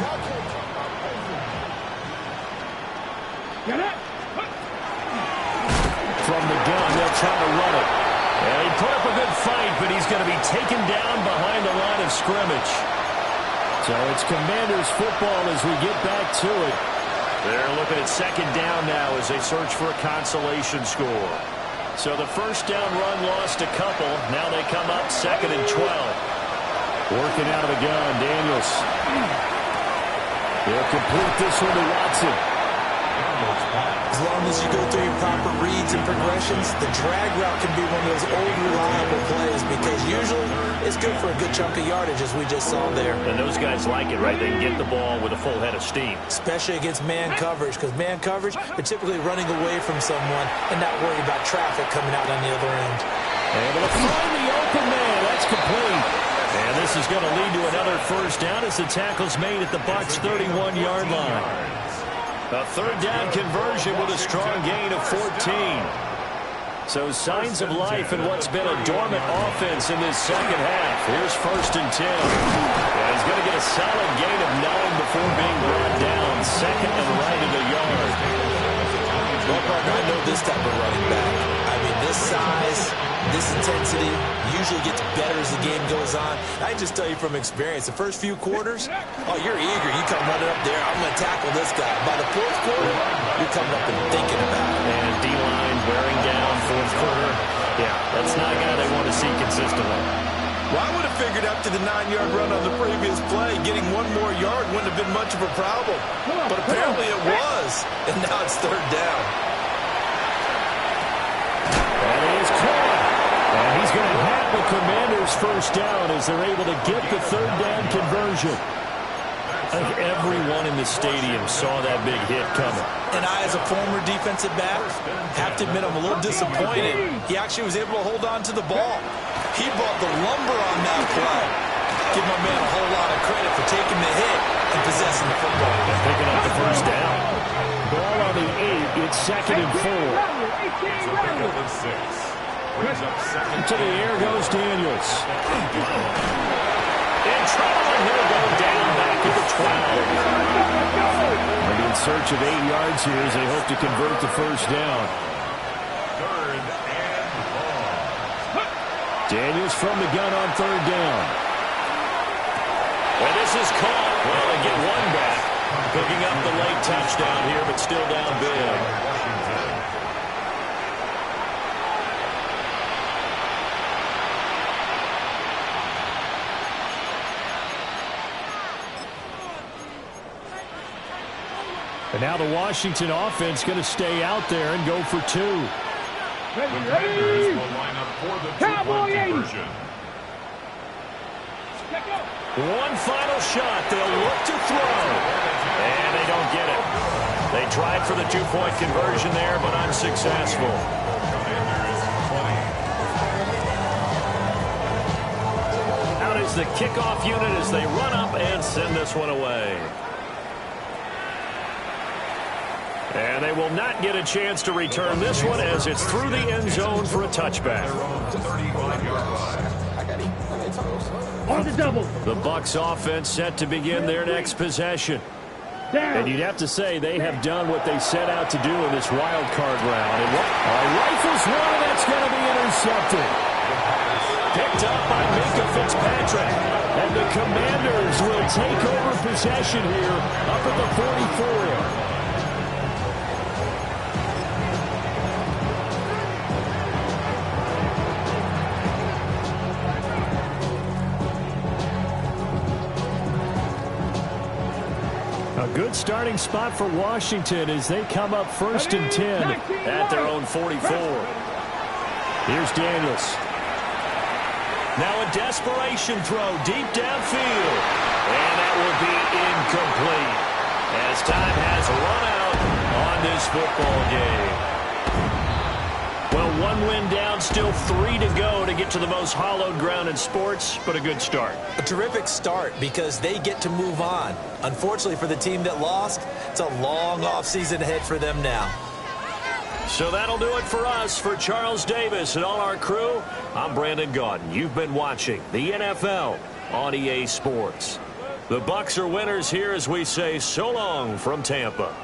Get it. From the gun, they'll try to run it. And he put up a good fight, but he's going to be taken down behind the line of scrimmage. So it's Commanders football as we get back to it. They're looking at 2nd down now as they search for a consolation score. So the first down run lost a couple. Now they come up 2nd and 12. Working out of the gun, Daniels. He'll complete this one to Watson. As long as you go through your proper reads and progressions, the drag route can be one of those old reliable plays because usually it's good for a good chunk of yardage, as we just saw there. And those guys like it, right? They can get the ball with a full head of steam. Especially against man coverage, because man coverage, they're typically running away from someone and not worried about traffic coming out on the other end. Able to find the open man. That's complete. And this is going to lead to another first down as the tackle's made at the Bucs' 31-yard line. A 3rd down conversion with a strong gain of 14. So signs of life in what's been a dormant offense in this 2nd half. Here's 1st and 10. And he's going to get a solid gain of 9 before being brought down. 2nd and right of the yard. Well, partner, I know this type of running back. I mean, this size, this intensity usually gets better as the game goes on. I can just tell you from experience, the first few quarters, oh, you're eager. You come running up there, I'm going to tackle this guy. By the 4th quarter, you're coming up and thinking about it. And D-line wearing down 4th quarter. Yeah, that's not a guy they want to see consistently. Well, I would have figured after the 9-yard run on the previous play, getting 1 more yard wouldn't have been much of a problem. But apparently it was, and now it's 3rd down. And he is caught. And he's going to have the Commanders' first down as they're able to get the 3rd down conversion. I think everyone in the stadium saw that big hit coming. And I, as a former defensive back, have to admit I'm a little disappointed. He actually was able to hold on to the ball. He brought the lumber on that play. Give my man a whole lot of credit for taking the hit and possessing the football. And picking up the first down. Ball on the 8. It's 2nd and 4. To the air goes Daniels. In trouble, and he'll go down back to the 12. Maybe in search of 8 yards here as they hope to convert the first down. 3rd and long. Daniels from the gun on 3rd down. And this is caught. Well, they get one back. Picking up the late touchdown here, but still down big. And now the Washington offense going to stay out there and go for 2. The Commanders will line up for the 2-point conversion. One final shot. They'll look to throw. And they don't get it. They tried for the two-point conversion there, but unsuccessful. Out is the kickoff unit as they run up and send this one away. And they will not get a chance to return this one as it's through the end zone for a touchback. On the double. The Bucs offense set to begin their next possession. And you'd have to say they have done what they set out to do in this wild card round. And rifles one, that's going to be intercepted. Picked up by Minka Fitzpatrick. And the Commanders will take over possession here up at the 44. A good starting spot for Washington as they come up 1st and 10 at their own 44. Here's Daniels. Now a desperation throw deep downfield. And that will be incomplete as time has run out on this football game. Well, one win down, still 3 to go to get to the most hallowed ground in sports, but a good start. A terrific start because they get to move on. Unfortunately for the team that lost, it's a long offseason ahead for them now. So that'll do it for us. For Charles Davis and all our crew, I'm Brandon Gaudin. You've been watching the NFL on EA Sports. The Bucs are winners here as we say so long from Tampa.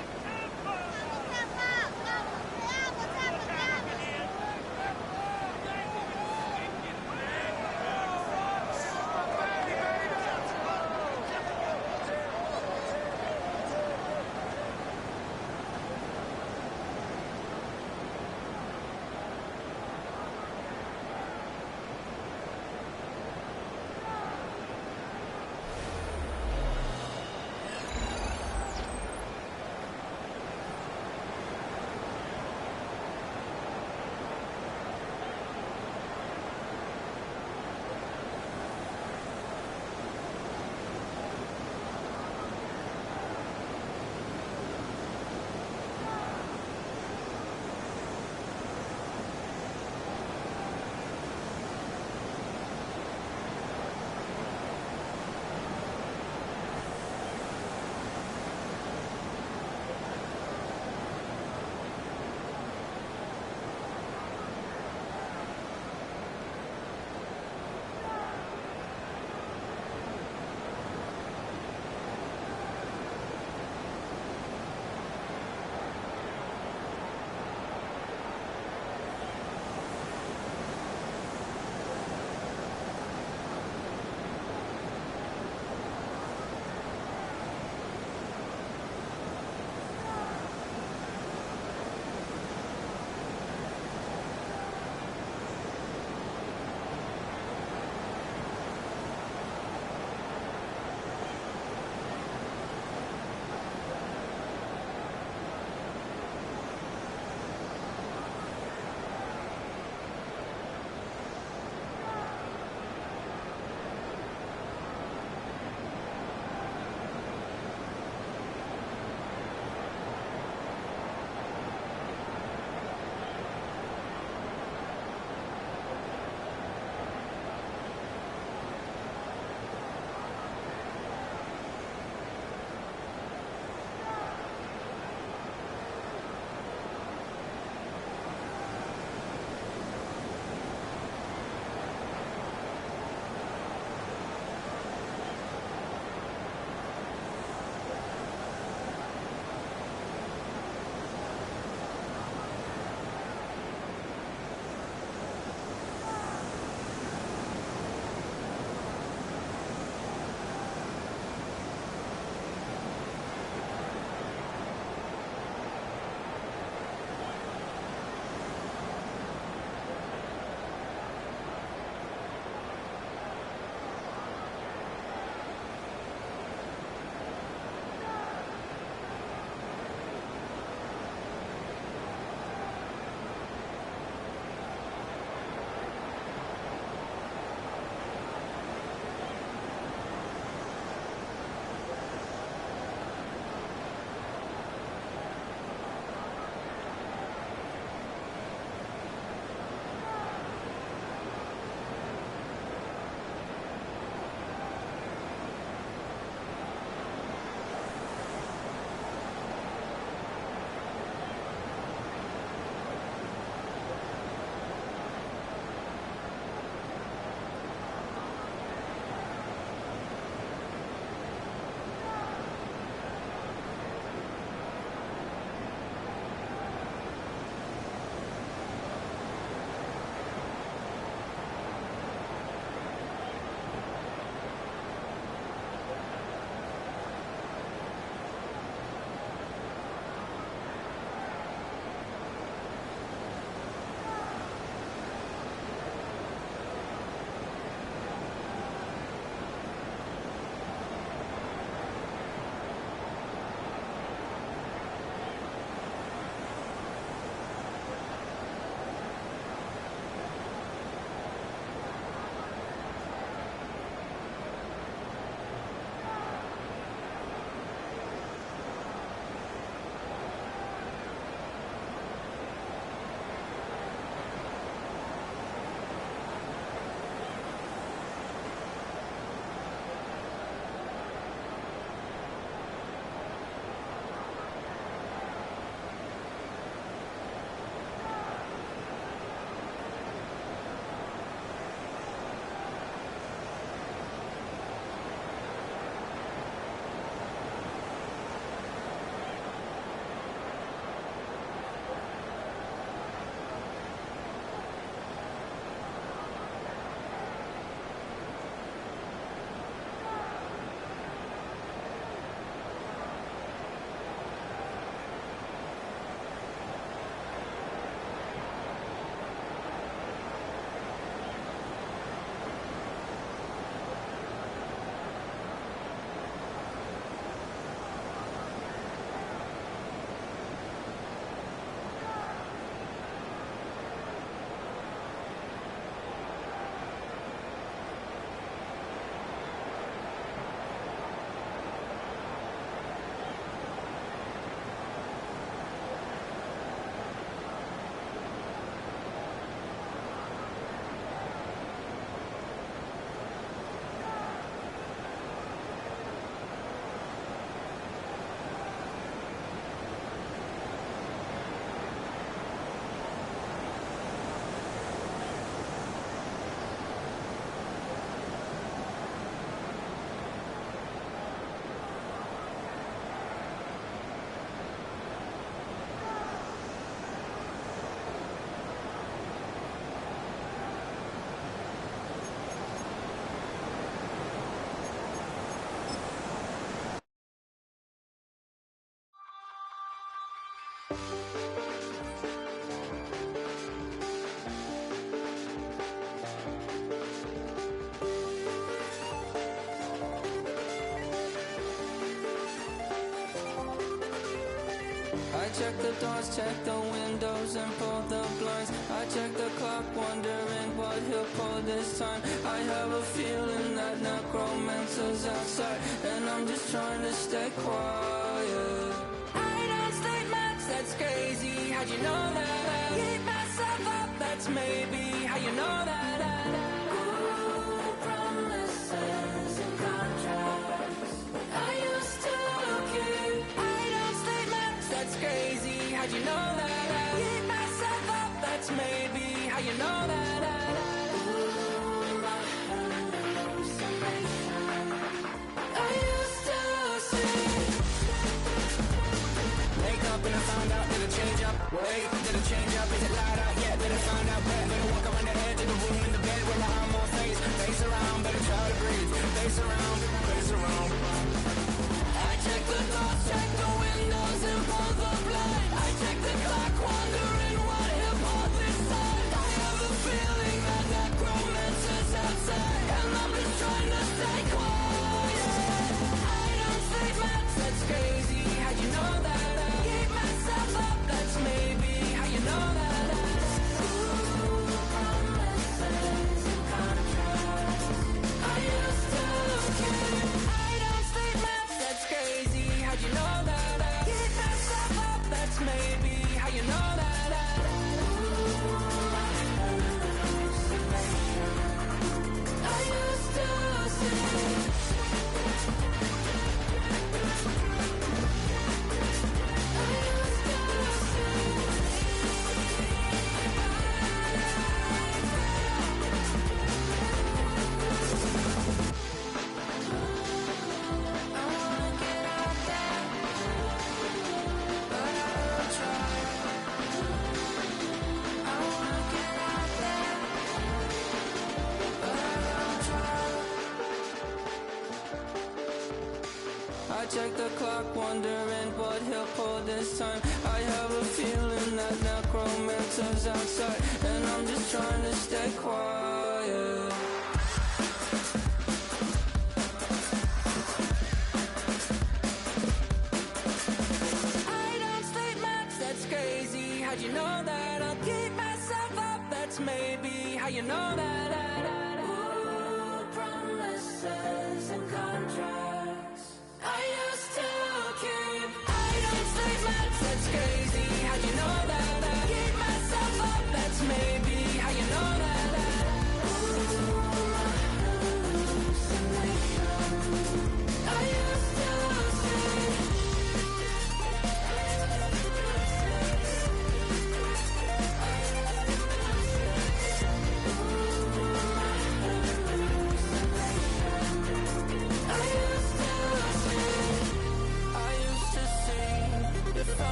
I check the doors, check the windows, and pull the blinds. I check the clock, wondering what he'll pull this time. I have a feeling that necromancer's outside, and I'm just trying to stay quiet. I don't state much, that's crazy. How'd you know that? I keep myself up, that's maybe how you know that. Ooh, promises and contracts I used to keep. I don't state much, that's crazy. How'd you know that? I keep myself up, that's maybe how you know that. Ooh, my hallucination I used to see. Wake up and I found out, did it change up? Wait, did it change up? Is it light out yet? Did it find out better? Better walk around the edge of the room in the bed with my arm on face around, better try to breathe. Face around, face around. I check the doors, check the windows, and pull the blind. I check the clock, wondering what he'll pull this time. I have a feeling that necromancer's outside, and I'm just trying to stay quiet. I don't say much, that's crazy. How'd you know that? I keep myself up, that's maybe how you know that. Ooh, promises and contracts I used to keep. I don't say much, that's crazy. How'd you know that? I keep myself up, that's maybe how you know that. Ooh, my hallucination I used to see. I check the clock, wondering what he'll pull this time. I have a feeling that necromancer's outside, and I'm just trying to stay quiet. I don't state much, that's crazy. How'd you know that? I'll keep myself up, that's maybe how you know that. Ooh, promises and contracts I used to keep. I don't say much, that's crazy. How'd you know that? I keep myself up, that's maybe how you know that. Ooh, my hallucination I used to see. Ooh,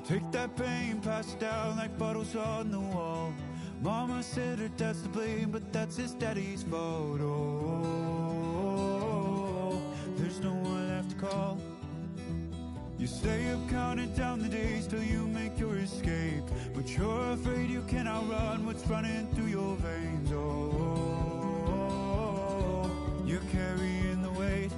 Take that pain, pass it down like bottles on the wall. Mama said her dad's to blame, but that's his daddy's fault. Oh, there's no one left to call. You stay up counting down the days till you make your escape, but you're afraid you can outrun what's running through your veins. Oh, you're carrying the weight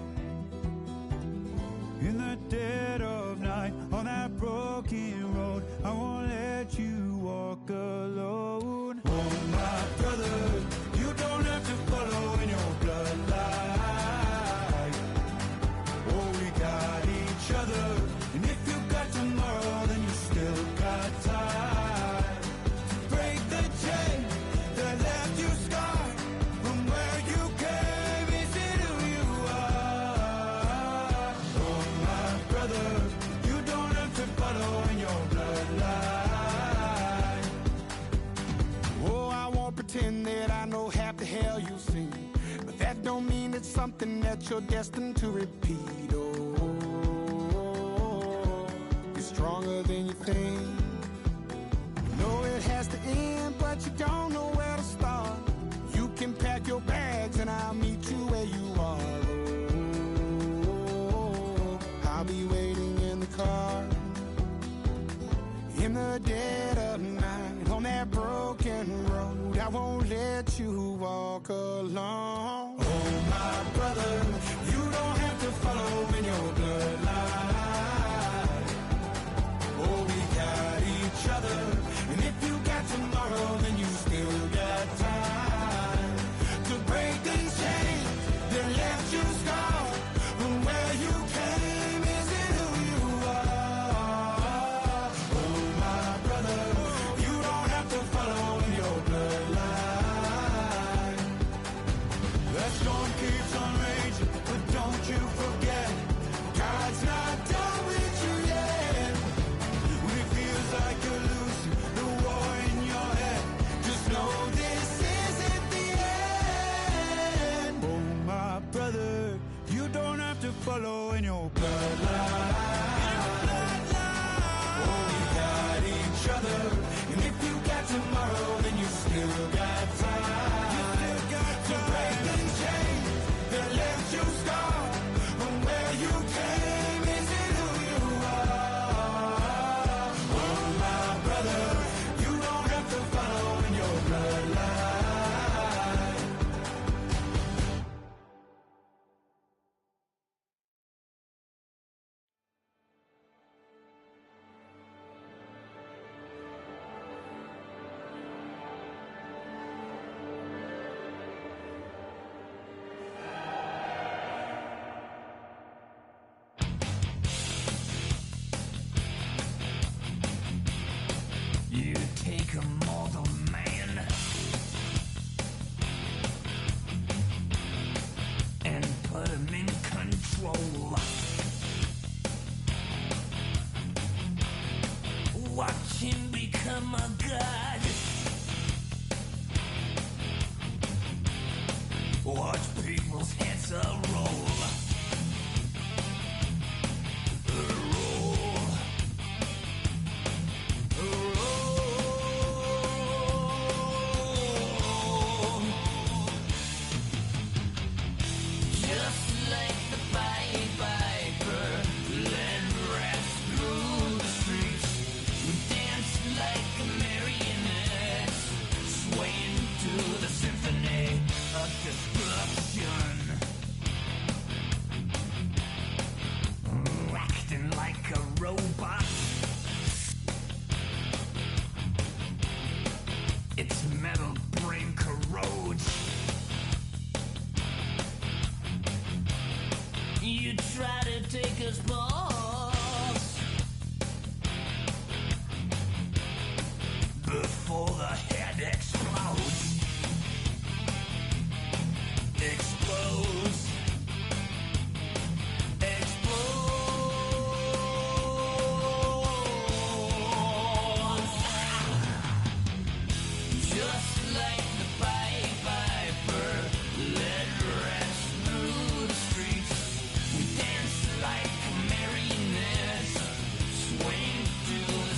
in the dead of night on that broken road. I won't let you walk alone. Oh, my brother, you don't have to follow in your bloodline. Oh, we got each other, and if you got tomorrow, then you still got time to break the chain that left you scarred from where you came. Is it who you are? Oh, my brother, you don't have to follow in your bloodline. Oh, I won't pretend that I know half the hell you've seen, but that don't mean it's something that you're destined to repeat. Oh, you're stronger than you think. You know it has to end, but you don't know where to start. You can pack your bags and I'll meet you where you are. Oh, I'll be waiting in the car in the dead of night on that broken road. I won't let you walk alone. Oh, my brother, you don't have to follow in your bloodline. Oh, we got each other, and if you got tomorrow, then you still got time to break these chains that left you scarred from where you came. Is it who you are? Oh, my brother, you don't have to follow in your bloodline. That storm keeps on raging, but don't you forget, God's not done with you yet. When it feels like you're losing the war in your head, just know this isn't the end. Oh, my brother, you don't have to follow in your bloodline. Oh, we got each other, and if you got tomorrow, then you still got time. You still got time to break the chains that left you scarred from where you came. Is it who you are? Oh, my brother, you don't have to follow in your bloodline. You take a mortal man and put him in control. Watch him become a god. Watch people's heads roll. Just like the Pied Piper, led rats through the streets. We dance like a marionette, swaying to the symphony of destruction. Acting like a robot. Its metal brain corrodes. You try to take us balls before the head explodes. Explodes. Explodes. Just like the Pied Piper, led rats through the streets. We dance like marionettes, swing to the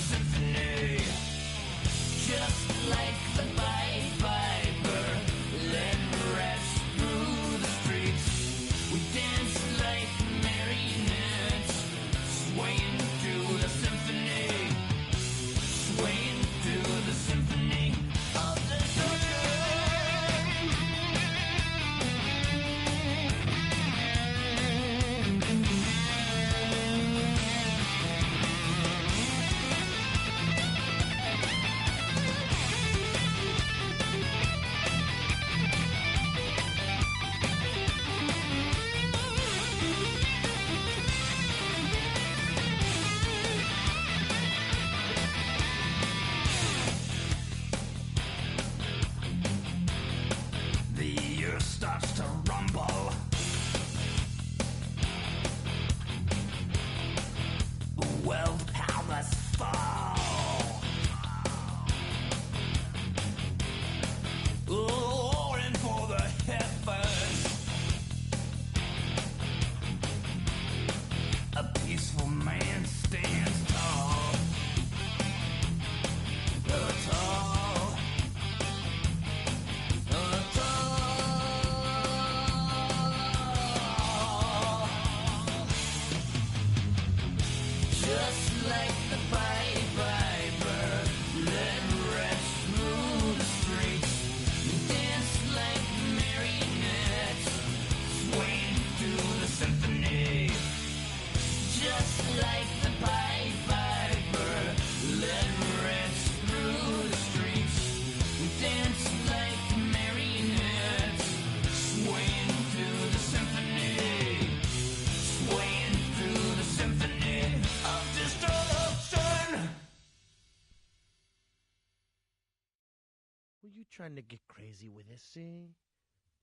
trying to get crazy with this, see?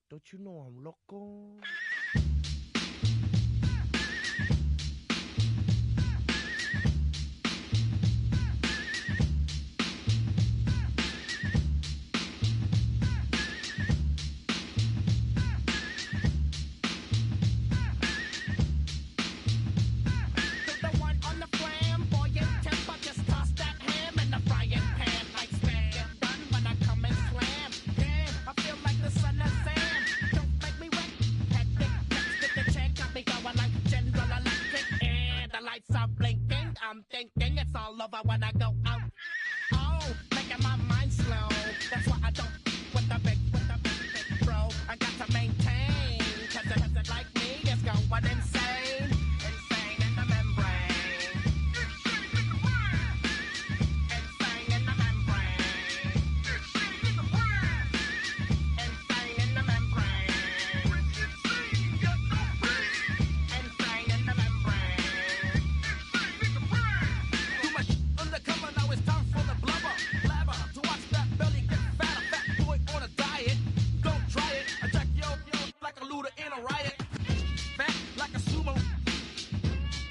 Don't you know I'm loco? I'm thinking it's all over when I go out. Oh, making my mind slow. That's why I don't with the big bro. I got to maintain, cause it like me is going insane. Insane in the membrane. Insane in the membrane. Insane in the membrane. Insane in the membrane. Too much undercover, now it's time for the blubber. Blabber, to watch that belly get fatter. Fat boy on a diet, don't try it. Attack yo like a looter in a riot. Fat like a sumo,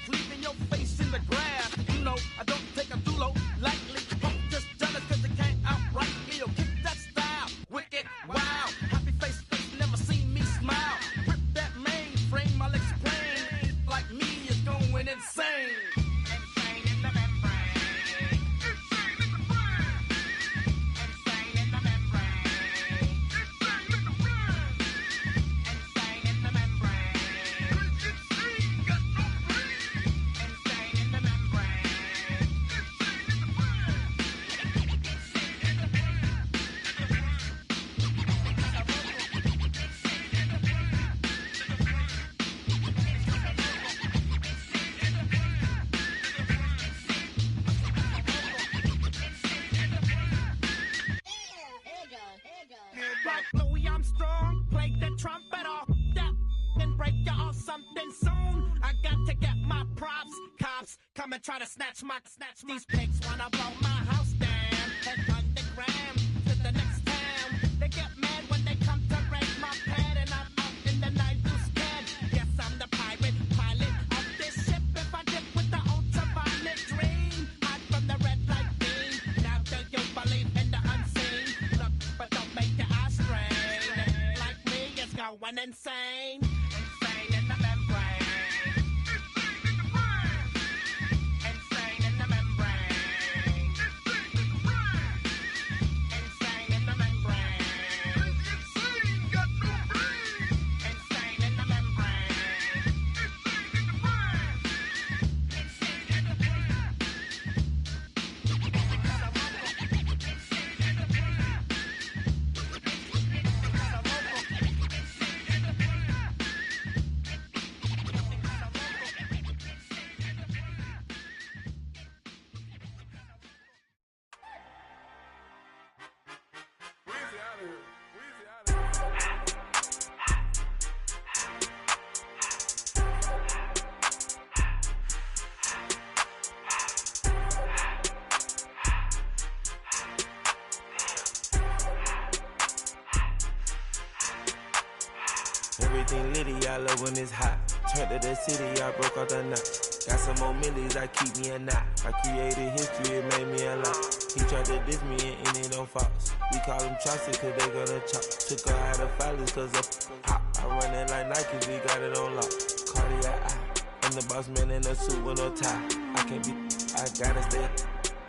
leaving your face in the grass. You know, I don't take a dulo lightly. I'm just jealous cause they can't outright me. Yo, kick that style, wicked, wow. Happy face, never seen me smile. Rip that mainframe, my legs plain. Like me is going insane. Insane in the membrane. Insane in the brain. Insane in the membrane. Insane in the brain. Insane in the membrane. Insane, got no brain. Insane in the membrane. Insane in the brain. Insane in the brain. Like Louis Armstrong, play the trumpet off that, then break you off something soon. I got to get my props. Cops come and try to snatch these pigs wanna blow my house down. Head underground to the next town. They get mad when they come to raid my pad, and I'm out in the night too scared. Yes, I'm the pirate pilot of this ship. If I dip with the ultraviolet dream, hide from the red light beam. Now do you believe in the unseen? Look, but don't make your eyes strain. Like me, it's going insane. Insane in the membrane. Insane in the membrane. Insane in the membrane. Insane, got no brain. Insane in the membrane. Insane in the brain. Insane in the brain. Everything litty, I love when it's hot. Turned to the city, I broke out the knot. Got some more millies, I keep me a knot. I created history, it made me a lot. He tried to diss me and it don't false. We call them Chaucer cause they gonna chop. Took her out of filers cause of pop. I run it like Nike, we got it on lock. Cardiac eye. I'm the boss man in a suit with no tie. I can't be, I gotta stay.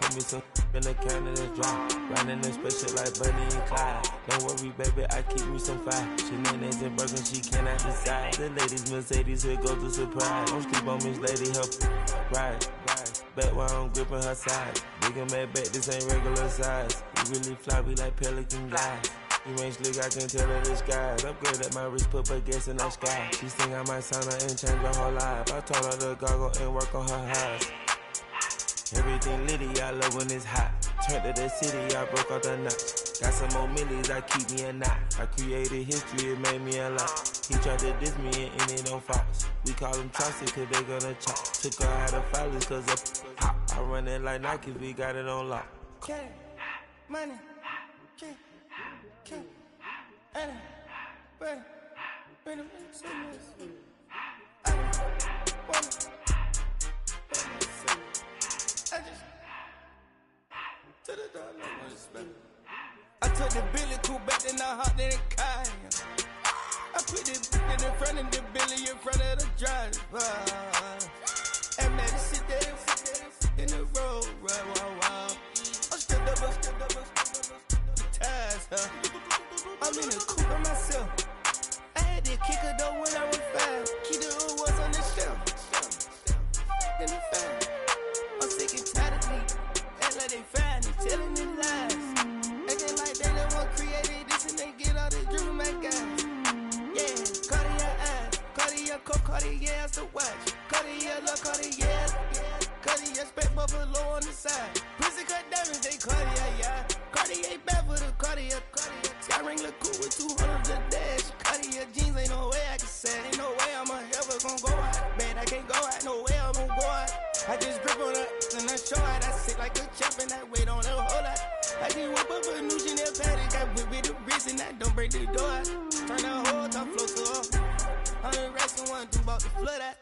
Hold me some in the can of the dry. Riding in special like Bunny and Clyde. Don't worry, baby, I keep me some fire. Shenanigans and Birkin, she cannot decide. The ladies Mercedes, here goes the surprise. Don't sleep on Miss Lady, help ride. Bet while I'm gripping her side. Big and mad back, this ain't regular size. We really fly, we like pelican guys. You ain't slick, I can tell her the skies. Upgrade at my wrist, put baguettes in the sky. She think I might sign her and change her whole life. I told her to goggle and work on her highs. Everything litty, I love when it's hot. Turned to the city, I broke out the knot. Got some more millies, I keep me a knot. I created history, it made me a lot. He tried to diss me and it don't false. We call them Chaucer cause they gonna chop. Took her out of filers cause of pop. I run it like Nike, we got it on lock. Okay, money, okay. can't. And but I took the Billy cool back, then I hopped in the car. I put the in front of the Billy in front of the driver. And man, sit there in the road, wow. I'm stripped up, the ties, huh? I'm in the coupe by myself. I had to kick her though when I was 5. Keep the old was on the shelf. In the fan. I'm sick and tired of me. Act like they find it, telling me lies. Acting like they the one created this and they get all this driven my guys. Yeah, Cartier eyes, Cartier coat, Cartier the watch, Cartier look, Cartier, Cartier spec buffalo on the side. Pussy cut diamonds, they Cartier, yeah. Cartier bad for the Cartier. Sky ring look cool with 200 a dash. Cartier jeans, ain't no way I can say. Ain't no way I'm ever gonna go out. Man, I can't go out, no way I'm gonna go out. I just grip on her and I show out. I sit like a champ and I wait on her whole lot. I just whip up a new Chanel paddock. I whip with the wrist and I don't break the door out. Turn the whole top floor to her. 100 racks and one, 2 bought the flood out.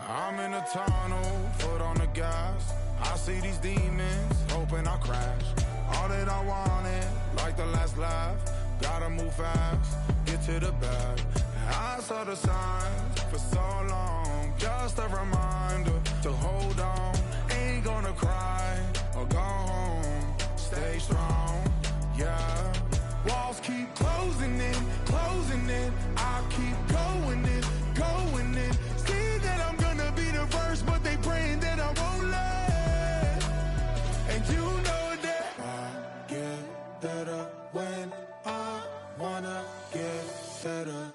I'm in a tunnel, foot on the gas. I see these demons, hoping I crash. All that I wanted, like the last laugh. Gotta move fast, get to the bag. I saw the signs for so long. Just a reminder to hold on. Ain't gonna cry or go home. Stay strong, yeah. Walls keep closing in. I keep going in. See that I'm gonna be the first, but they praying that I won't let. And you know that I get better when I wanna get better.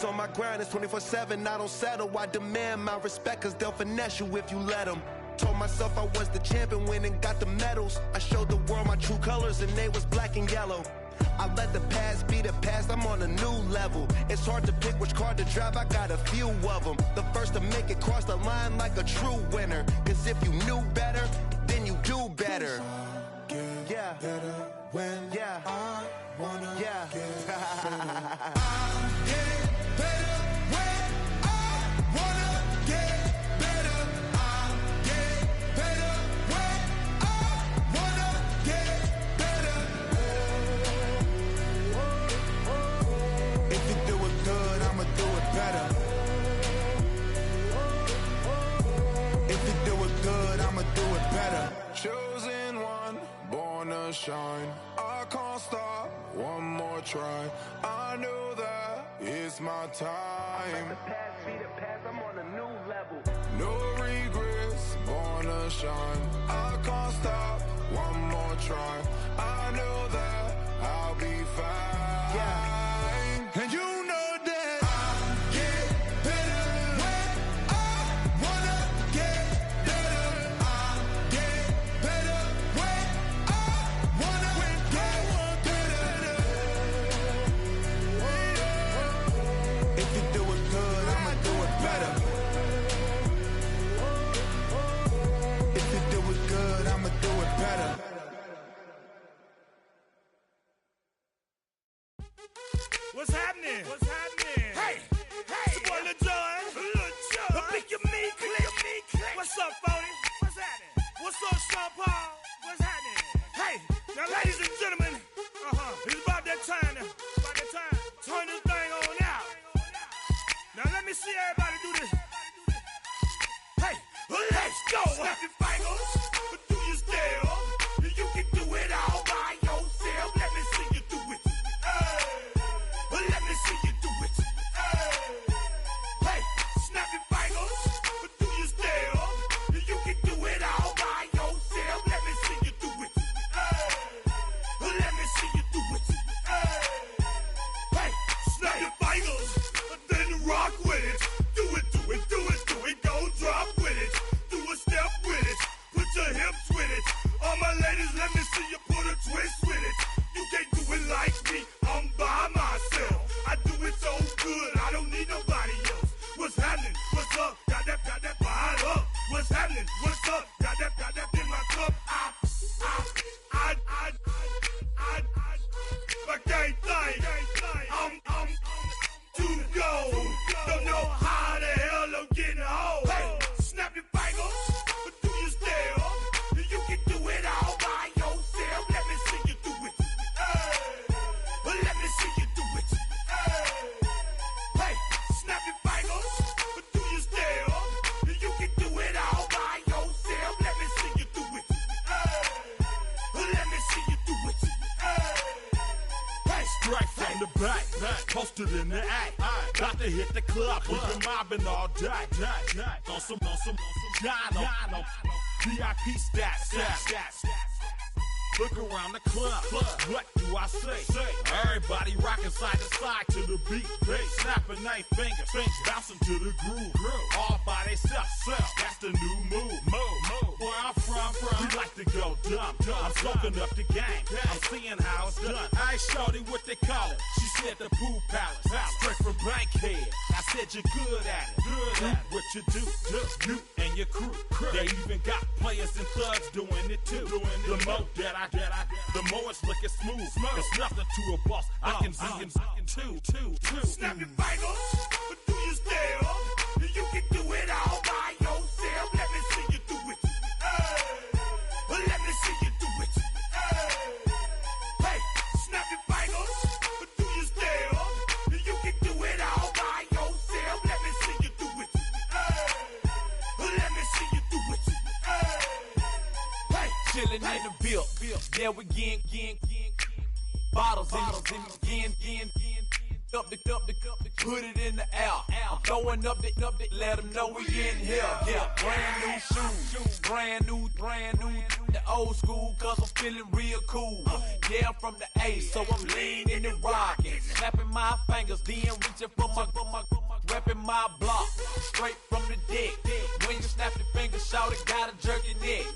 On my grind, it's 24/7, I don't settle. I demand my respect, cause they'll finesse you if you let them. Told myself I was the champion, went and got the medals. I showed the world my true colors and they was black and yellow. I let the past be the past, I'm on a new level. It's hard to pick which car to drive, I got a few of them. The first to make it cross the line like a true winner. Cause if you knew better, then you do better. Yeah. Better when I wanna get better. Chosen one, born to shine. I can't stop, one more try. I know that it's my time. Let the past be the past, I'm on a new level. No regrets, born to shine. I can't stop, one more try. I know that I'll be fine. Yeah. And you know that I get better when I wanna get better. I get better when I wanna get better. If you do it good, I'ma do it better. If you do it good, I'ma do it better. What's happening? What's happening? Hey, it's your boy Lil Jon. The Pick Your Me Click. What's up, Phony? What's happening? What's up, Sean Paul? What's happening? Hey, now, ladies and gentlemen, it's about that time now. About that time. Turn this thing on out. Now, let me see everybody do this. Hey, Snap your fingers, but do you still? You can do it all by yourself. Let me see you do it. Let me see you do it. Hey, snap your fingers, but do you still? You can do it all by yourself. Let me see you do it. Let me see you do it. Hey, snap your fingers, then rock with it. Do it, do it, do it, do it. Go drop with it. Do a step with it. Put your hips with it. All my ladies, let me see you put a twist with it. You can't do it like me. I'm by myself. I do it so good. I don't need nobody else. What's happening? What's up? Got that fired up. What's happening? What's up? Got that in my cup. I can't think. I'm too go. Don't know how the hell I'm getting home. Hey, snap your fingers, but do you still? You can do it all by yourself. Let me see you do it. Let me see you do it. Hey, snap your fingers, but do you still? You can do it all by yourself. Let me see you do it. Let me see you do it. Hey, strike from the back, posted in the act. Got to hit the club, we've been mobbing all day. On some Jono, VIP stats. Look around the club. What do I say? Everybody rocking side to side to the beat. Snapping night fingers, bouncing to the groove. All by themselves. That's the new move. Where I'm from, we like to go dumb. I'm soaking up the game. I'm seeing how it's done. I ain't shorty what they call it. She said the pool palace. Straight from Bankhead. I said you're good at it. Do what you do. You and your crew. They even got players and thugs doing it too. The more that the more it's looking smooth. It's nothing to a boss. I can two. Snap your fingers, but do you still? You can do it all by yourself. Let me see you do it. Let me see you do it. Hey, snap your fingers, but do you still? You can do it all by yourself. Let me see you do it. Let me see you do it. Hey, chillin' in the bill. Yeah, we again. Bottles in up the put it in the air. I'm throwing up the, let them know we in here. Yeah, brand new shoes, brand new. The old school, cause I'm feeling real cool. Yeah, I'm from the A, so I'm leaning and rocking. Snapping my fingers, then reaching for my repping my block. Straight from the deck. When you snap your fingers, shout it, gotta jerk your neck.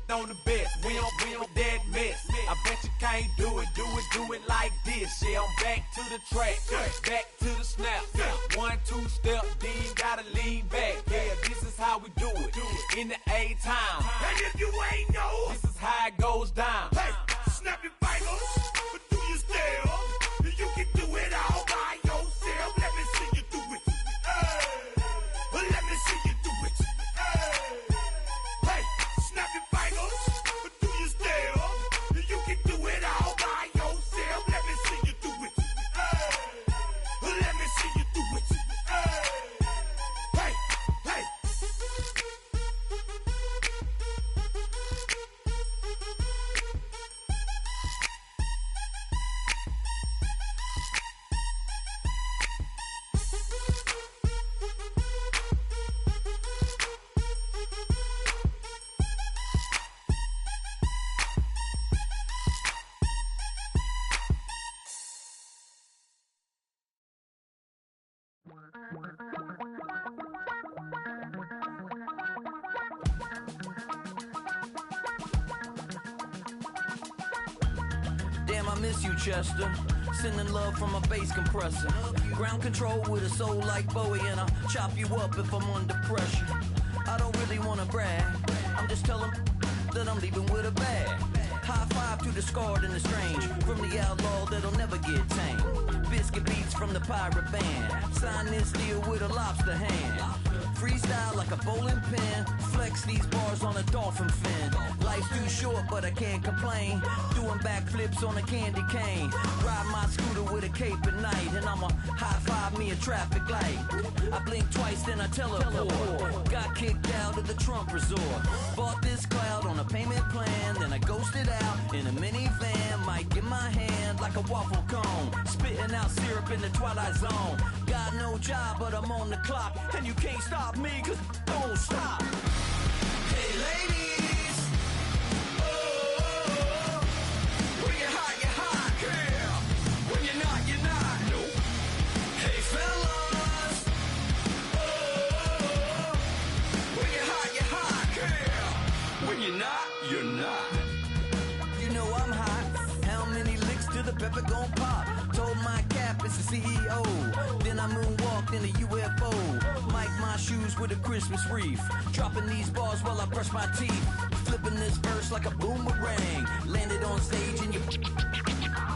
On the best, we don't dead mess. I bet you can't do it like this. Yeah, I'm back to the track, back to the snap. 1, 2 step, then gotta lean back. Yeah, this is how we do it in the A-time. And if you ain't know, this is how it goes down. Hey, snap your fingers, but do you still? You can do it all by yourself. Let me see you do it. Let me see you do it. Hey, snap your fingers, but do you still? You can do it all by yourself. Let me see you do it. Let me see you do it. Hey. Damn, I miss you, Chester. Sending love from a bass compressor. Ground control with a soul like Bowie, and I'll chop you up if I'm under pressure. I don't really wanna brag. I'm just telling that I'm leaving with a bag. High five to the scarred and the strange. From the outlaw that'll never get tamed. Biscuit beats from the pirate band. Sign this deal with a lobster hand. Freestyle like a bowling pin. Flex these bars on a dolphin fin. Life's too short, but I can't complain. Doing backflips on a candy cane. Ride my scooter with a cape at night. And I'ma high five me a traffic light. I blink twice, then I teleport. Got kicked out of the Trump resort. Bought this cloud on a payment plan. Then I ghosted out in a minivan. Might get my hand like a waffle cone. Spitting out syrup in the twilight zone. Got no job, but I'm on the clock. And you can't stop me, cause don't stop. Hey ladies, oh, when you're hot, girl. When you're not, no. Hey fellas, oh, when you're hot, girl. When you're not, you're not. You know I'm hot. How many licks till the pepper gon' pop? Told my cap it's the CEO. Then I moonwalked in a UFO. Mic my shoes with a Christmas wreath. Dropping these bars while I brush my teeth. Flipping this verse like a boomerang. Landed on stage in your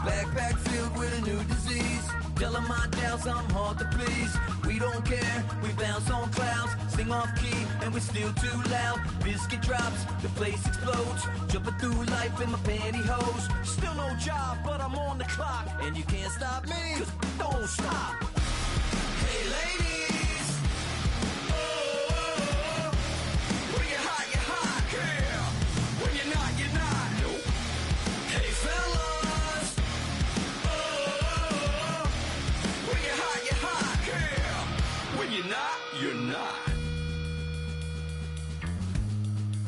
backpack filled with a new disease. Telling my doubts I'm hard to please. We don't care, we bounce on clouds. Sing off key and we're still too loud. Biscuit drops, the place explodes. Jumping through life in my pantyhose. Still no job, but I'm on the clock. And you can't stop me, cause don't stop. Hey ladies, oh, when you're hot, girl. When you're not, no. Hey fellas, oh, when you're hot, girl. When you're not, you're not.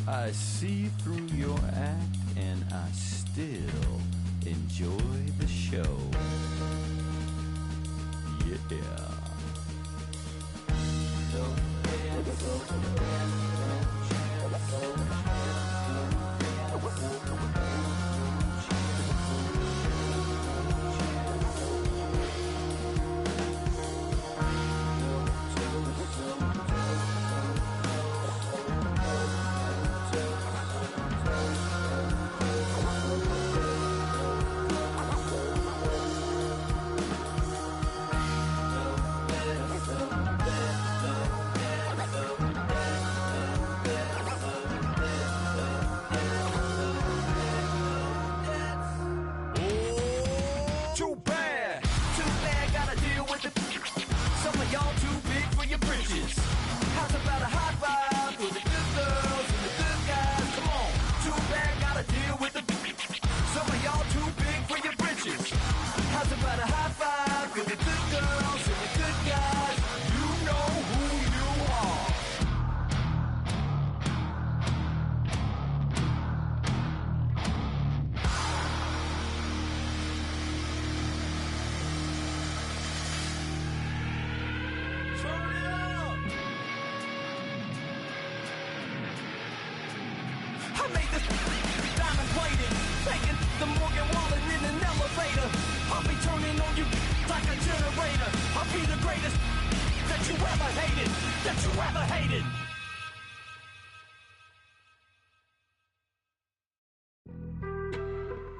I see through your act and I still enjoy the show. Yeah.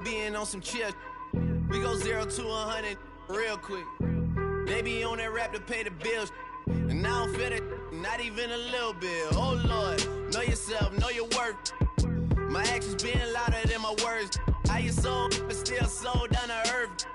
Being on some chill, we go 0 to 100 real quick. They be on that rap to pay the bills, and I don't feel it, not even a little bit. Oh Lord, know yourself, know your worth. My actions being louder than my words. How you sold, but still sold down to earth.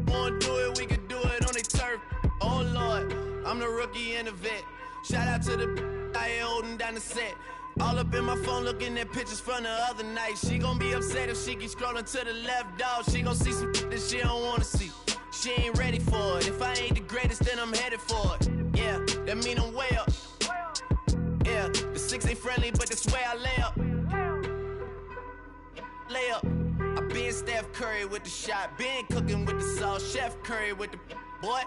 Wanna do it, we can do it on the turf. Oh Lord, I'm the rookie and the vet. Shout out to the I ain't holding down the set. All up in my phone looking at pictures from the other night. She gon' be upset if she keep scrolling to the left, dog. She gon' see some that she don't wanna see. She ain't ready for it. If I ain't the greatest, then I'm headed for it. Yeah, that mean I'm way up. Yeah, the 6 ain't friendly, but that's where I lay up. Lay up. I been Steph Curry with the shot. Been cooking with the sauce. Chef Curry with the boy.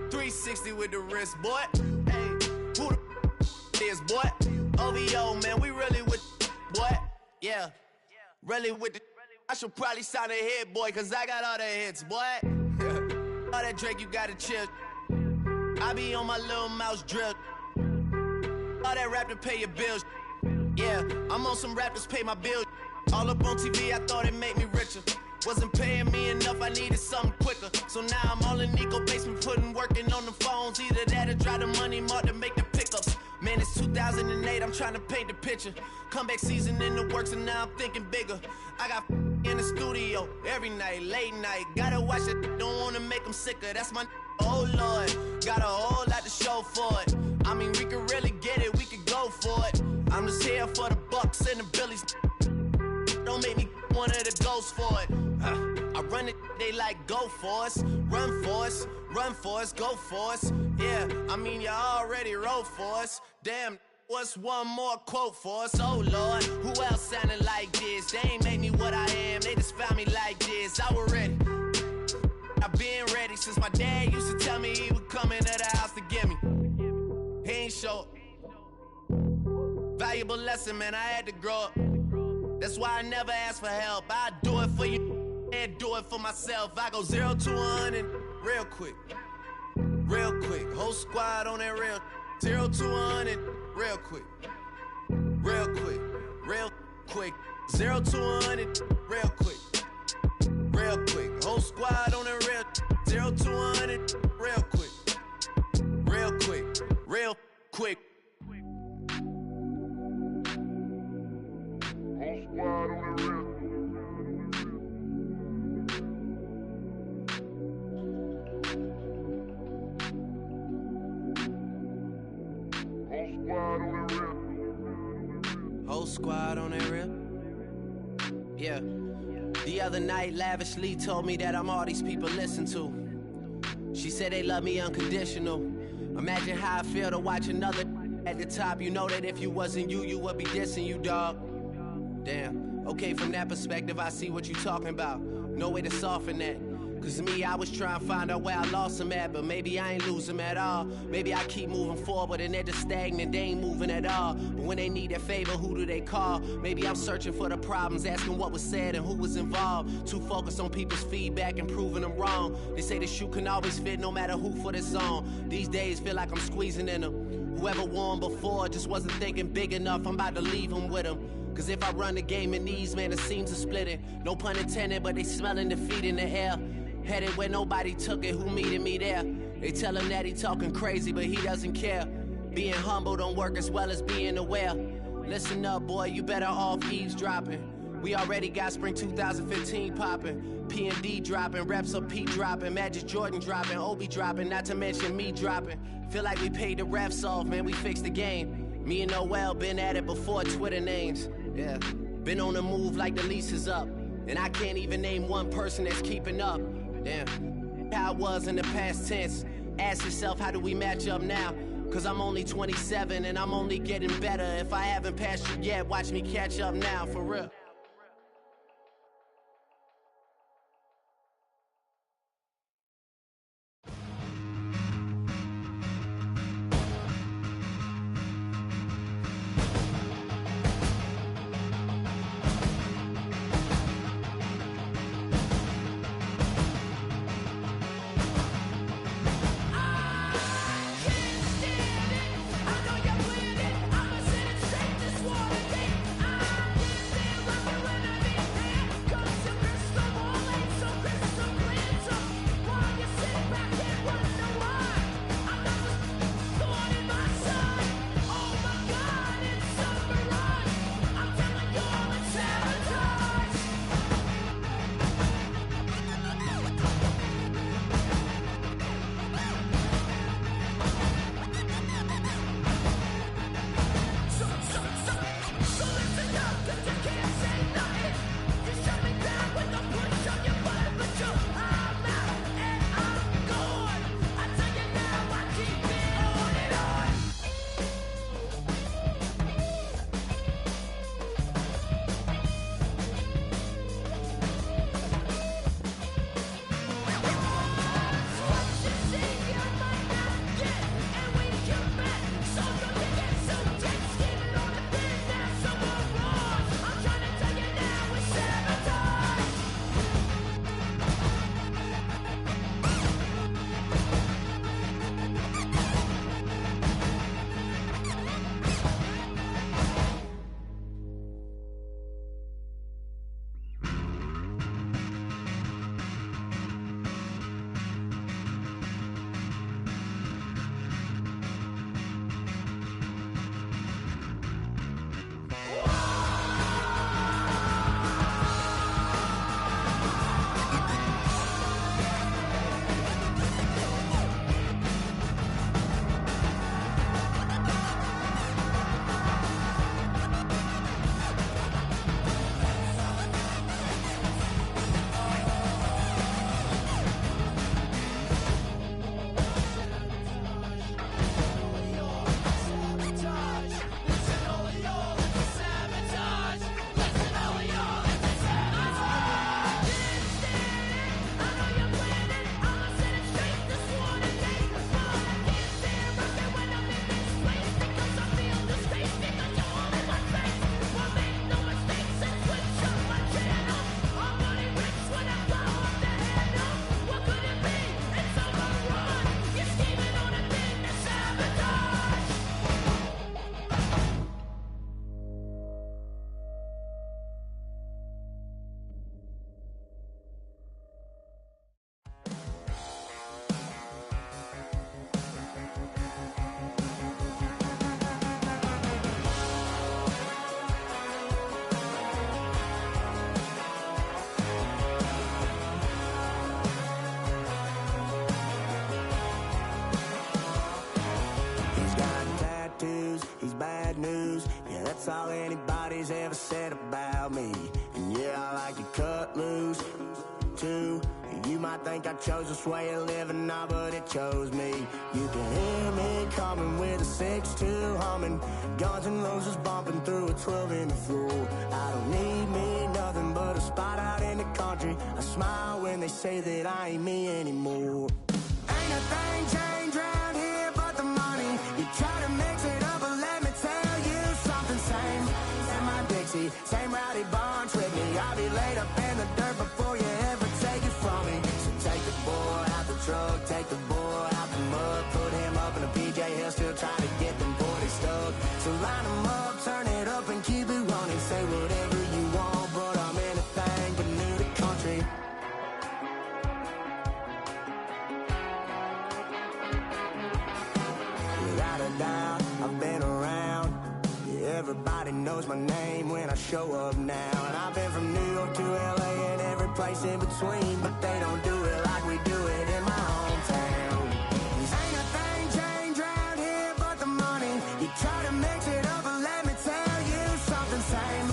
360 with the wrist, boy. Hey, who the is, boy? OVO, man, we really with boy. Yeah, really with the. I should probably sign a hit, boy, cause I got all the hits, boy. All that Drake, you gotta chill. I be on my little mouse drill. All that rap to pay your bills. Yeah, I'm on some rappers pay my bills. All up on TV, I thought it made me richer. Wasn't paying me enough, I needed something quicker. So now I'm all in Nico basement, putting working on the phones. Either that or try the money mark to make the pickups. Man, it's 2008, I'm trying to paint the picture. Comeback season in the works and now I'm thinking bigger. I got in the studio every night, late night. Gotta watch it, don't wanna make them sicker. That's my oh Lord. Got a whole lot to show for it. I mean, we could really get it, we could go for it. I'm just here for the Bucks and the Billies. Don't make me one of the ghosts for it. I run it, they like go for us. Run for us, run for us, go for us. Yeah, I mean, you already wrote for us. Damn, what's one more quote for us? Oh Lord, who else sounded like this? They ain't made me what I am, they just found me like this. I was ready. I've been ready since my dad used to tell me he would come into the house to get me. He ain't show up. Valuable lesson, man, I had to grow up. That's why I never ask for help. I do it for you and do it for myself. I go 0 to 100 real quick. Real quick. Whole squad on that real. 0 to 100 real quick. Real quick. Real quick. 0 to 100 real quick. Real quick. Whole squad on that real. 0 to 100 real quick. Real quick. Real quick. Whole squad on the real. Whole squad on that real. Yeah. The other night, lavishly told me that I'm all these people listen to. She said they love me unconditional. Imagine how I feel to watch another at the top. You know that if you wasn't you, you would be dissing you, dog. Damn. Okay, from that perspective, I see what you talking about. No way to soften that. Cause me, I was trying to find out where I lost them at, but maybe I ain't lose them at all. Maybe I keep moving forward and they're just stagnant, they ain't moving at all. But when they need a favor, who do they call? Maybe I'm searching for the problems, asking what was said and who was involved. Too focused on people's feedback and proving them wrong. They say the shoe can always fit no matter who for the song. These days feel like I'm squeezing in them. Whoever won before just wasn't thinking big enough, I'm about to leave them with them. Cause if I run the game in these, man, the seams are splitting. No pun intended, but they smelling defeat in the air. Headed where nobody took it, who meeted me there? They tell him that he talking crazy, but he doesn't care. Being humble don't work as well as being aware. Listen up, boy, you better off eavesdropping. We already got spring 2015 popping. P&D dropping, reps of P dropping, Magic Jordan dropping, Obi dropping, not to mention me dropping. Feel like we paid the refs off, man, we fixed the game. Me and Noel been at it before Twitter names. Yeah, been on the move like the lease is up. And I can't even name one person that's keeping up. Damn, how it was in the past tense. Ask yourself, how do we match up now? Cause I'm only 27 and I'm only getting better. If I haven't passed you yet, watch me catch up now, for real. I know you're bleeding. I'ma send it straight to Swat again. I think I chose this way of living now, but it chose me. You can hear me coming with a 6-2 humming, Guns N' Roses bumping through a 12 in the floor. I don't need me nothing but a spot out in the country. I smile when they say that I ain't me anymore. Ain't a thing changed around here but the money. You try to mix it up, but let me tell you something. Same in my Dixie, same rowdy bunch with me. I'll be laid up in the dirt before you ever take it from me. So take the boy out the truck, take the boy out the mud, put him up in a PJ, he'll still try to get them 40 stuck. So line him up, turn it up and keep it running. Say whatever you want, but I'm anything but new to country. Without a doubt, I've been around. Yeah, everybody knows my name when I show up now. And I've been from New York to LA and every place in between, but they don't do it like we do it in my hometown. Ain't a thing changed around here but the money. You try to mix it up, but let me tell you something. Same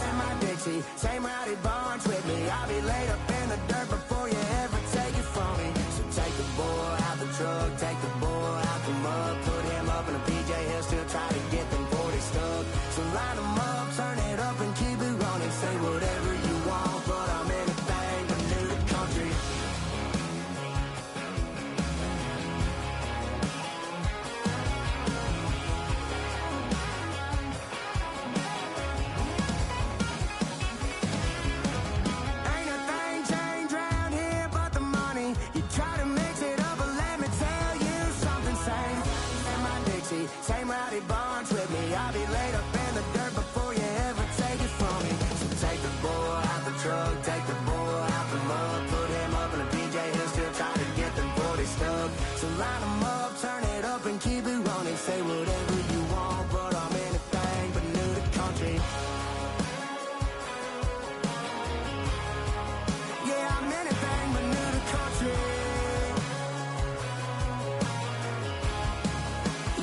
in my Dixie, same rowdy bunch with me. I'll be laid up in the dirt before you ever take it from me. So take the boy out the truck, take the boy out the mud, put him up in a PJ, he'll still try to get them 40 stuck. So line them up, turn it up and keep it running. Say whatever you want, but I'm anything but new to country. Ain't a thing changed around here but the money. You try to mix it up, but let me tell you something. Same in my Dixie, same rowdy bunch with me. I'll be laid up in the dirt before you ever take it from me. So take the boy out the truck, take the boy out the mud, put him up in a PJ, he'll still try to get them 40 stuck. So line him up, turn it up and keep it running. Say whatever you want, but I'm anything but new to country. Yeah, I'm anything but new to country.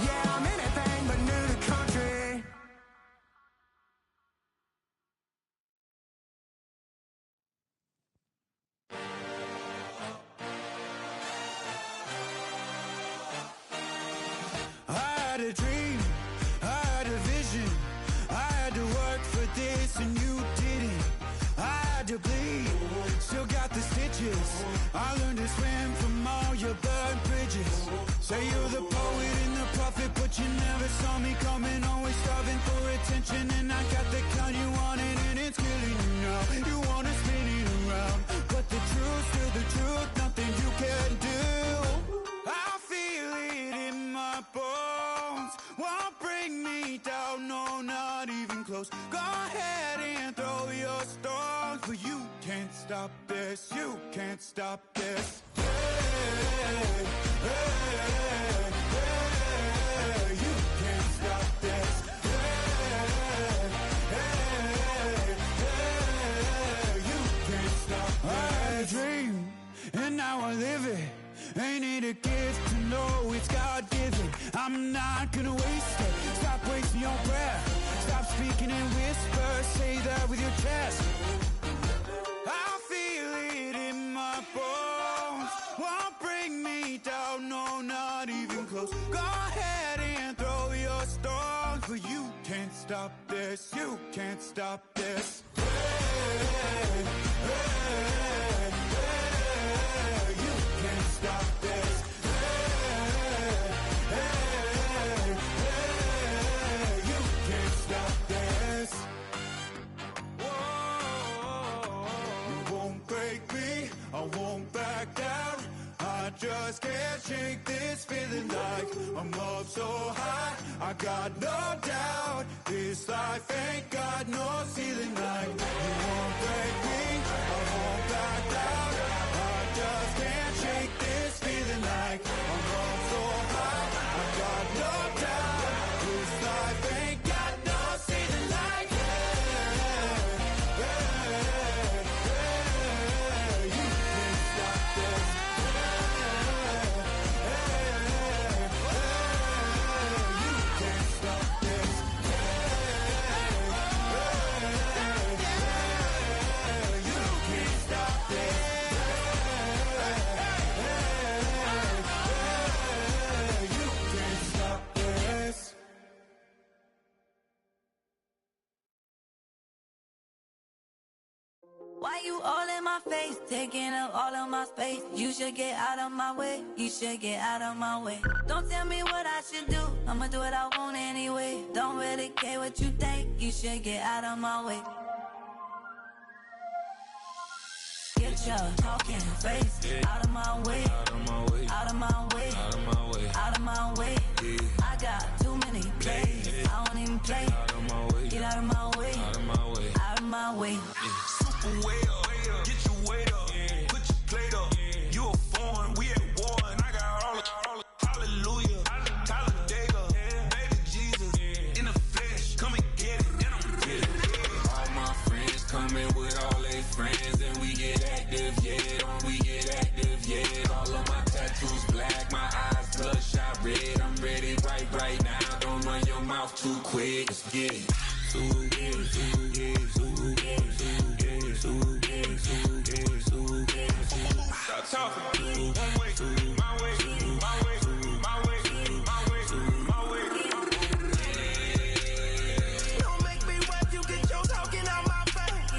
Yeah, I'm anything but new to country. I had a dream, I had a vision, I had to work for this and you didn't. I had to bleed, still got the stitches. I learned to swim from all your burned bridges. Say you're the poet and the prophet, but you never saw me coming. Always starving for attention, and I got the kind you wanted, and it's killing you now. You wanna spin it around, but the truth's still the truth, nothing you can do. I feel it in my bones, won't bring me down, no, not even close. Go ahead and throw your stones, but you can't stop this, you can't stop this. Hey, hey, hey, you can't stop this. Hey, hey, hey, you can't stop this. I had a dream, and now I live it. Ain't it a gift to know it's God-given? I'm not gonna waste it. Stop wasting your breath. Stop speaking in whispers. Say that with your chest. I feel it in my bones. Won't bring me down, no, not even close. Go ahead and throw your stones, but you can't stop this. You can't stop this. Hey, hey, hey, you can't stop this. Hey, hey, hey, you can't stop this. Whoa, you won't break me, I won't back down. I just can't shake this feeling like I'm up so high. I got no doubt this life ain't got no ceiling like. You won't break me, I won't back down. I just can't shake this feeling like I'm up so high. I got no doubt this life ain't got no ceiling like. Hey, hey, hey, you can't stop this. You can't stop this. Why you all in my face, taking up all of my space? You should get out of my way, you should get out of my way. Don't tell me what I should do, I'ma do what I want anyway. Don't really care what you think, you should get out of my way. Get your talking face out of my way, out of my way, out of my way, out of my way, out of my way. I got too many plays, I don't even play. Out of my way, get out of my way, out of my way, out of my way. Super way up, get your weight up, put your plate up. You a foreign, we at war, and I got all hallelujah, Talladega, baby Jesus, in the flesh, come and get it, and I'm get it. All my friends coming with all their friends, and we get active, yeah, don't we get active, yeah. All of my tattoos black, my eyes bloodshot red, I'm ready right now, don't run your mouth too quick, let's get it. Stop talking. One way, my way, my way, my way, my way, my way. Don't make me wet, you get your talking out my face.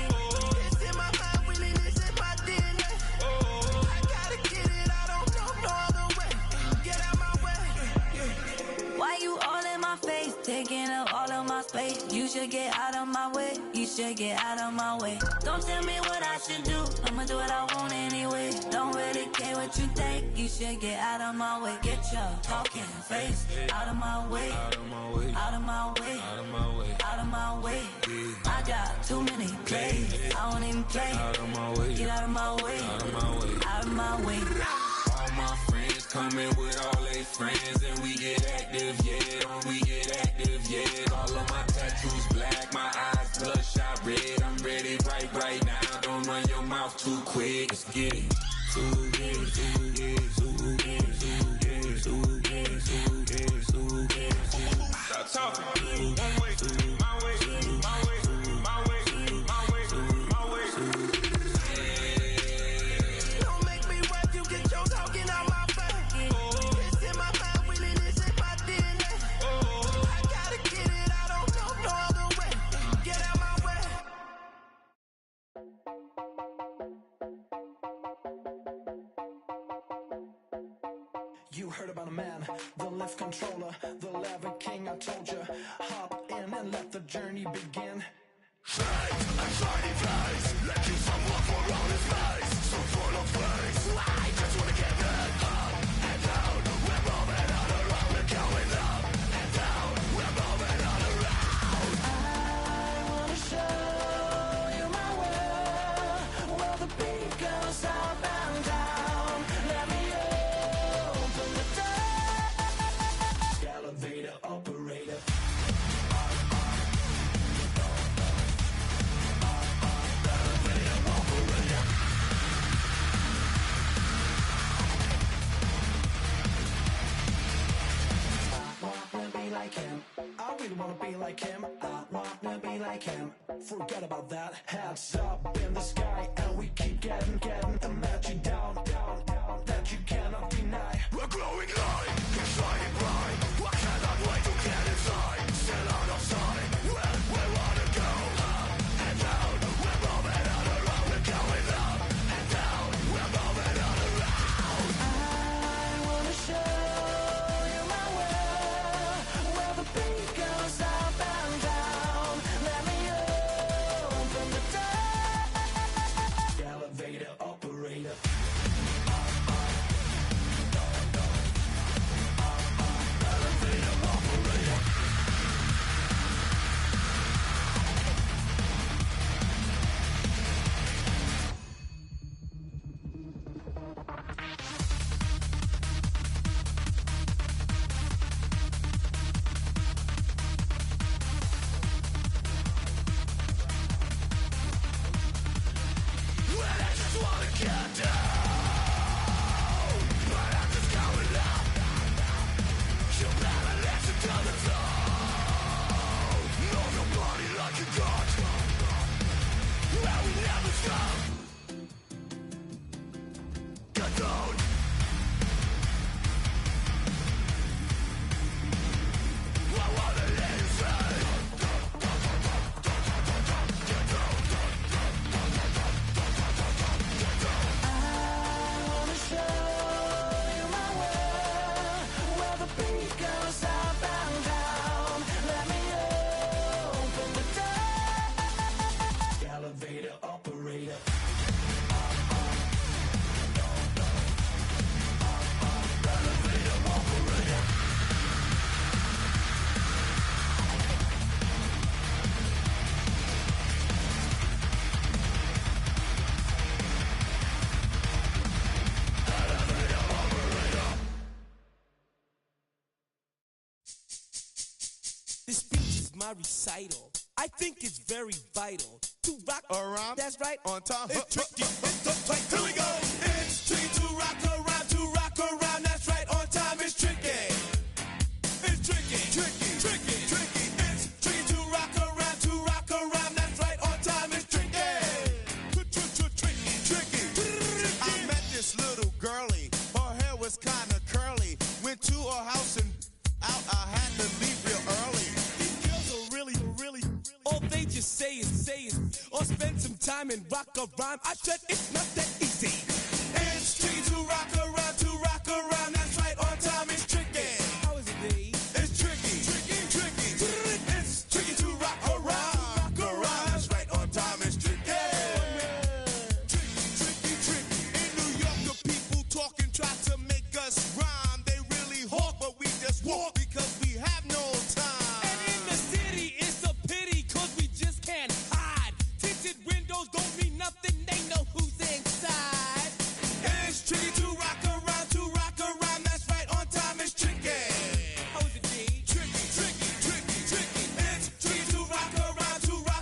It's in my mind, really, this is my DNA. I gotta get it, I don't know no other way. Get out my way. Why you all in my face, taking up all of my space? You should get out of my way, you should get out of my way. Don't tell me what I should do, I'ma do what I want anyway. Don't really care what you think, you should get out of my way. Get your talking face out of my way, out of my way, out of my way, out of my way, out of my way. I got too many plays, I don't even play. Out of my way, get out of my way, out of my way, out of my way. All my friends coming with all their friends, and we get active, yeah, don't we get active, yeah. All of my tattoos black, my eyes bloodshot red, I'm ready right now, don't run your mouth too quick, let's get it. Stop talking. One way, my way, my way, my way, my way, my way. Don't make me wet, you get your talking out my face. It's in my mind, really, this is my DNA. I gotta get it, I don't know no other way. Get out my way. You heard about a man, the lift controller, the lever king, I told you. Hop in and let the journey begin. Fate, a shiny place, like you someone for all his face. So full of face, I just wanna get it up and down. We're moving all around, we're going up and down. We're moving all around. I wanna show you my world, where the beat goes up and down. Let me open the door. Elevator operator. Like him, I really wanna be like him. I wanna be like him. Forget about that. Heads up in the sky, and we keep getting and let you down, that you cannot deny. We're glowing light, keep shining bright. I cannot wait to get inside. Still out of sight, where we wanna go. Up and down, we're moving all around. We're going up and down, we're moving all around. I wanna show you my world, where the beat goes up and down. Let me open the door. Elevator operator. Elevator operator. Well, I just wanna get down, but I'm just going up. You better listen to the sound. Move your body like you got, and we never stop. Get down. I wanna let you say. Get down. my recital. I think it's very vital to rock around. That's right, on time. It's tricky. Here we go. It's tricky to rock around, to rock around. That's right, on time. It's tricky. It's tricky, tricky, tricky, tricky. It's tricky to rock around. That's right, on time. It's tricky. Tricky, tricky. I met this little girlie. Her hair was kind of curly. Went to her house and out. I had to leave real early. These girls are really, all they just say is, or spend some time and rock a rhyme. I said it's not that easy. It's tricky to rock around. That's right, on time. It's tricky. How is it, D? It's tricky, tricky, tricky. It's tricky to rock around. That's right, on time. It's tricky. Tricky, tricky. In New York, the people talking try to make us rhyme. They really hawk, but we just walk because we have no time. And in the city, it's a pity, cause we just can't hide. Tinted windows don't mean nothing, they know who's inside. It's tricky to rock around. That's right, on time. It's tricky. How is it, D? Tricky, tricky, tricky, tricky. It's tricky to rock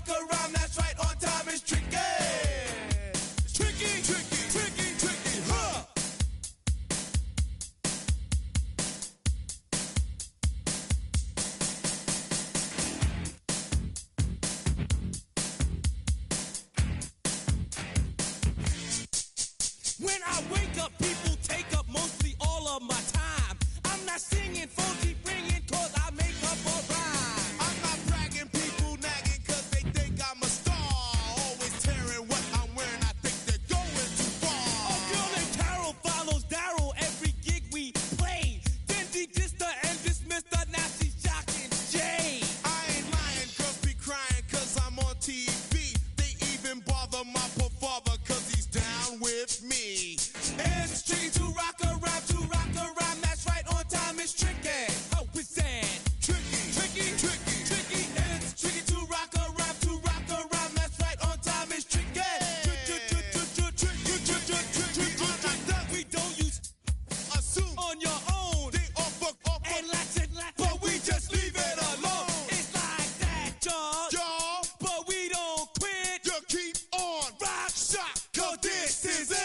around. That's right, on time. It's tricky. Tricky, tricky, tricky, tricky, huh? When I wake up, people take up mostly all of my time. I'm not singing, funky, bringing, cause I make up a rhyme. I'm not bragging, people nagging cause they think I'm a star. Always tearing what I'm wearing, I think they're going too far. A girl named Carol follows Daryl every gig we play. Then she dissed her and dismissed her, now she's shocking Jay. I ain't lying, girls be crying cause I'm on TV. They even bother my poor father cause he's down with me. It's tricky to rock around. That's right, on time. It's tricky. How is that? Tricky, tricky, tricky, Tricky. It's tricky to rock around. That's right, on time. It's tricky. We don't use assume on your own. They off and latch it, but we just leave it alone. It's like that, y'all. But we don't quit. You keep on Rock, shock, cause this is it.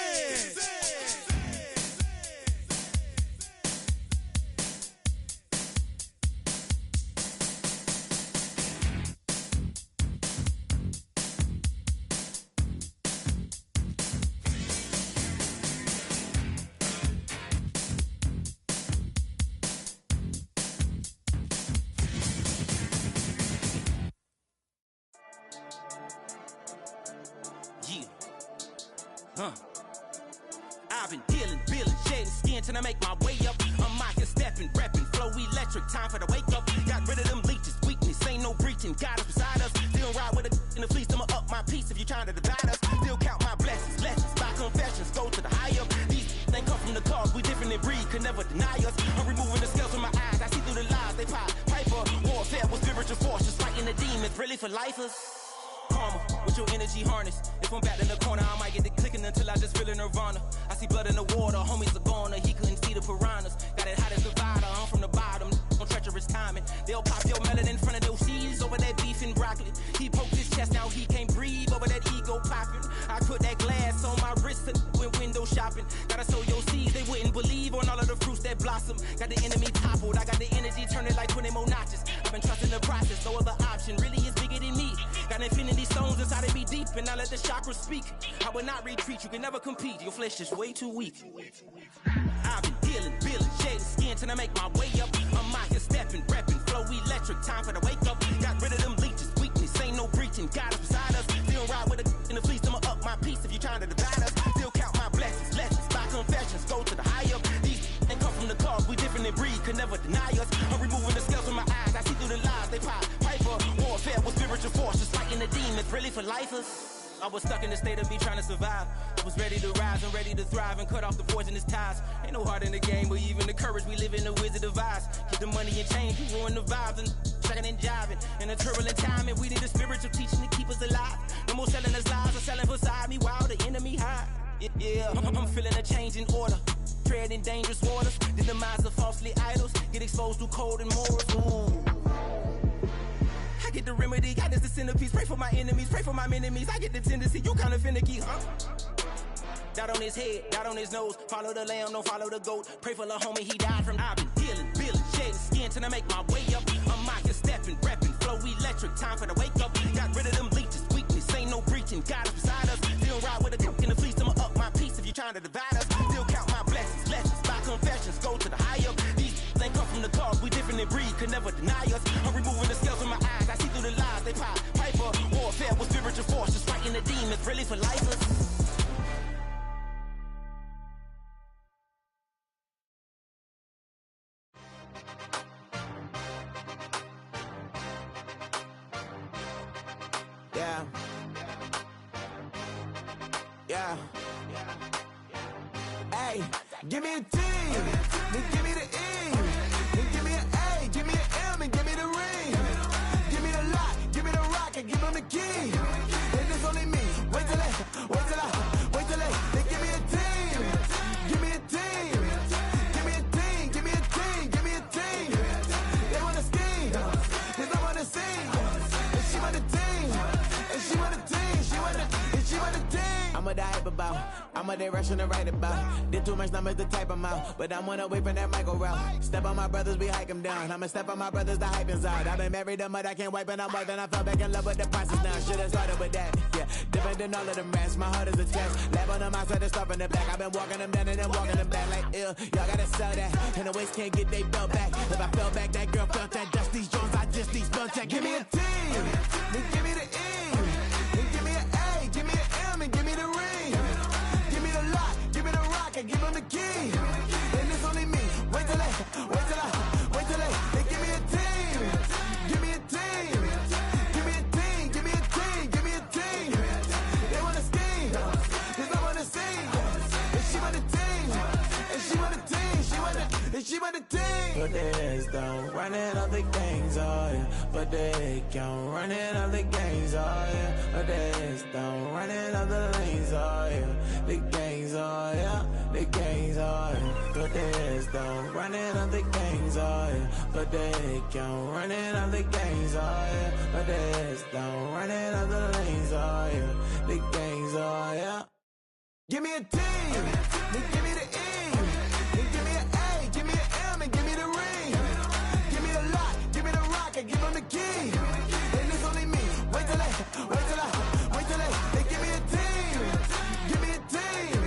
Yeah. I've been dealing, shedding skin till I make my way up. I'm out here stepping, repping, flow electric, time for the wake up. Got rid of them leeches, weakness, ain't no breaching. God is beside us, still ride with a in the fleece. I'ma up my piece if you trying to divide us. Still count my blessings, lessons, by confessions, go to the high up. These ain't come from the cause, we different in breed, could never deny us. I'm removing the scales from my eyes, I see through the lies they pop. Piper, warfare with spiritual force, just fighting the demons, really for lifers. Karma, with your energy harness. If I'm back in the corner, I might get the clicking until I just feel a nirvana. I see blood in the water, homies are gone, he couldn't see the piranhas. Got it hot as Nevada, I'm from the bottom, on treacherous timing. They'll pop your melon in front of those seeds over that beef and broccoli. He poked his chest, now he can't breathe over that ego popping. I put that glass on my wrist and went window shopping. Gotta sow your seeds, they wouldn't believe on all of the fruits that blossom. Got the enemy toppled, I got the energy turning like 20 more notches. I've been trusting the process, no other option really is bigger than me. Got infinity stones inside of me deep, and I let the chakras speak. I will not retreat, you can never compete, your flesh is way too weak. I've been dealing, shedding skin till I make my way up. I'm out here stepping, repping, flow electric, time for the wake up. Got rid of them leeches, weakness, ain't no breaching. God is beside us, still ride with a in the fleece. I'ma up my piece if you trying to divide us. Still count my blessings, lessons, by confessions, go to the high up. These ain't come from the cause, we different in breed, could never deny us. I'm removing the scales from my eyes, I see through the lies they pop. Piper, warfare with spiritual force, just fighting the demons, really for lifers. I was stuck in the state of me trying to survive. I was ready to rise and ready to thrive and cut off the poisonous ties. Ain't no heart in the game, but even the courage we live in the wizard of eyes. Get the money and change, we ruin the vibes and checking and jiving. In a turbulent time, and we need a spiritual teaching to keep us alive. No more selling us lies or selling beside me while the enemy hide. Yeah, I'm feeling a change in order. Treading dangerous waters, the demise of falsely idols. Get exposed through code and morals. Ooh. I I get the remedy. God is the centerpiece. Pray for my enemies, pray for my enemies. I get the tendency, you kinda finicky, huh? Dot on his head, dot on his nose. Follow the lamb, don't follow the goat. Pray for the homie, he died from. I've been dealing, billing, shedding skin till I make my way up. I'm mocking, stepping, repping, flow electric. Time for the wake up. Got rid of them leeches, weakness, ain't no breaching. God is beside us. Still ride with a cook in the fleece. I'ma up my piece if you trying to divide us. Still count my blessings, lessons, by confessions, go to the high up. These ain't come from the cause, we different in breed, could never deny us. I'm removing the scales from my eyes, I see through the lies, they pop. Piper, warfare with spiritual force, just fighting the demons, really for lifers. Yeah. Yeah. Hey, give me a T, then give me the E, then give me an A, give me an M, and give me the ring. Give me the lock, give me the rock, and give them the key. And it's only me. Wait till they, then give me a team. Give me a team. Give me a team, give me a team, give me a team. They wanna scheme, cause I wanna sing. And she want a team, and she want a team, she want a team. I'm a die about, I'm a direction to write about. Did too much numbers to type them out, but I'm one away from that micro route. Step on my brothers, we hike them down. I'ma step on my brothers, the hype inside. I've been married them, but I can't wipe and I'm then I fell back in love with the process now. Should've started with that, yeah. Different than all of them rats, my heart is a test. Lab on them outside, stuff in the back. I've been walking them down and then walking them back like ill. Y'all gotta sell that, and the waist can't get they belt back. If I fell back, that girl felt that. Dust these Jones, I just need spell check. Give me a T, then give me the E, then give me an A, give me an M, and give me the ring. Give me the lock, give me the rock, and give them the key. And it's only me. Wait till they, they give me a team. Give me a team. Give me a team, give me a team, give me a team. They wanna scheme, cause I wanna sing. And she want a team, and she want a team, she want a team. Put their heads down, running up the gangs, oh yeah. But they count, running up the gangs, oh yeah. Put their heads down, running up the lanes, oh yeah. The gangs, oh yeah. The gangs, oh yeah. Put their heads down, running up the gangs, oh yeah. But they count, running up the gangs, oh yeah. Put their heads down, running up the lanes, oh yeah. The gangs, oh yeah. Give me a T, then give me the E, then give me an A, give me an M, and give me the ring. Give me the lock, give me the rock, and give them the key. And it's only me. Wait till they, they give me a team. Give me a team.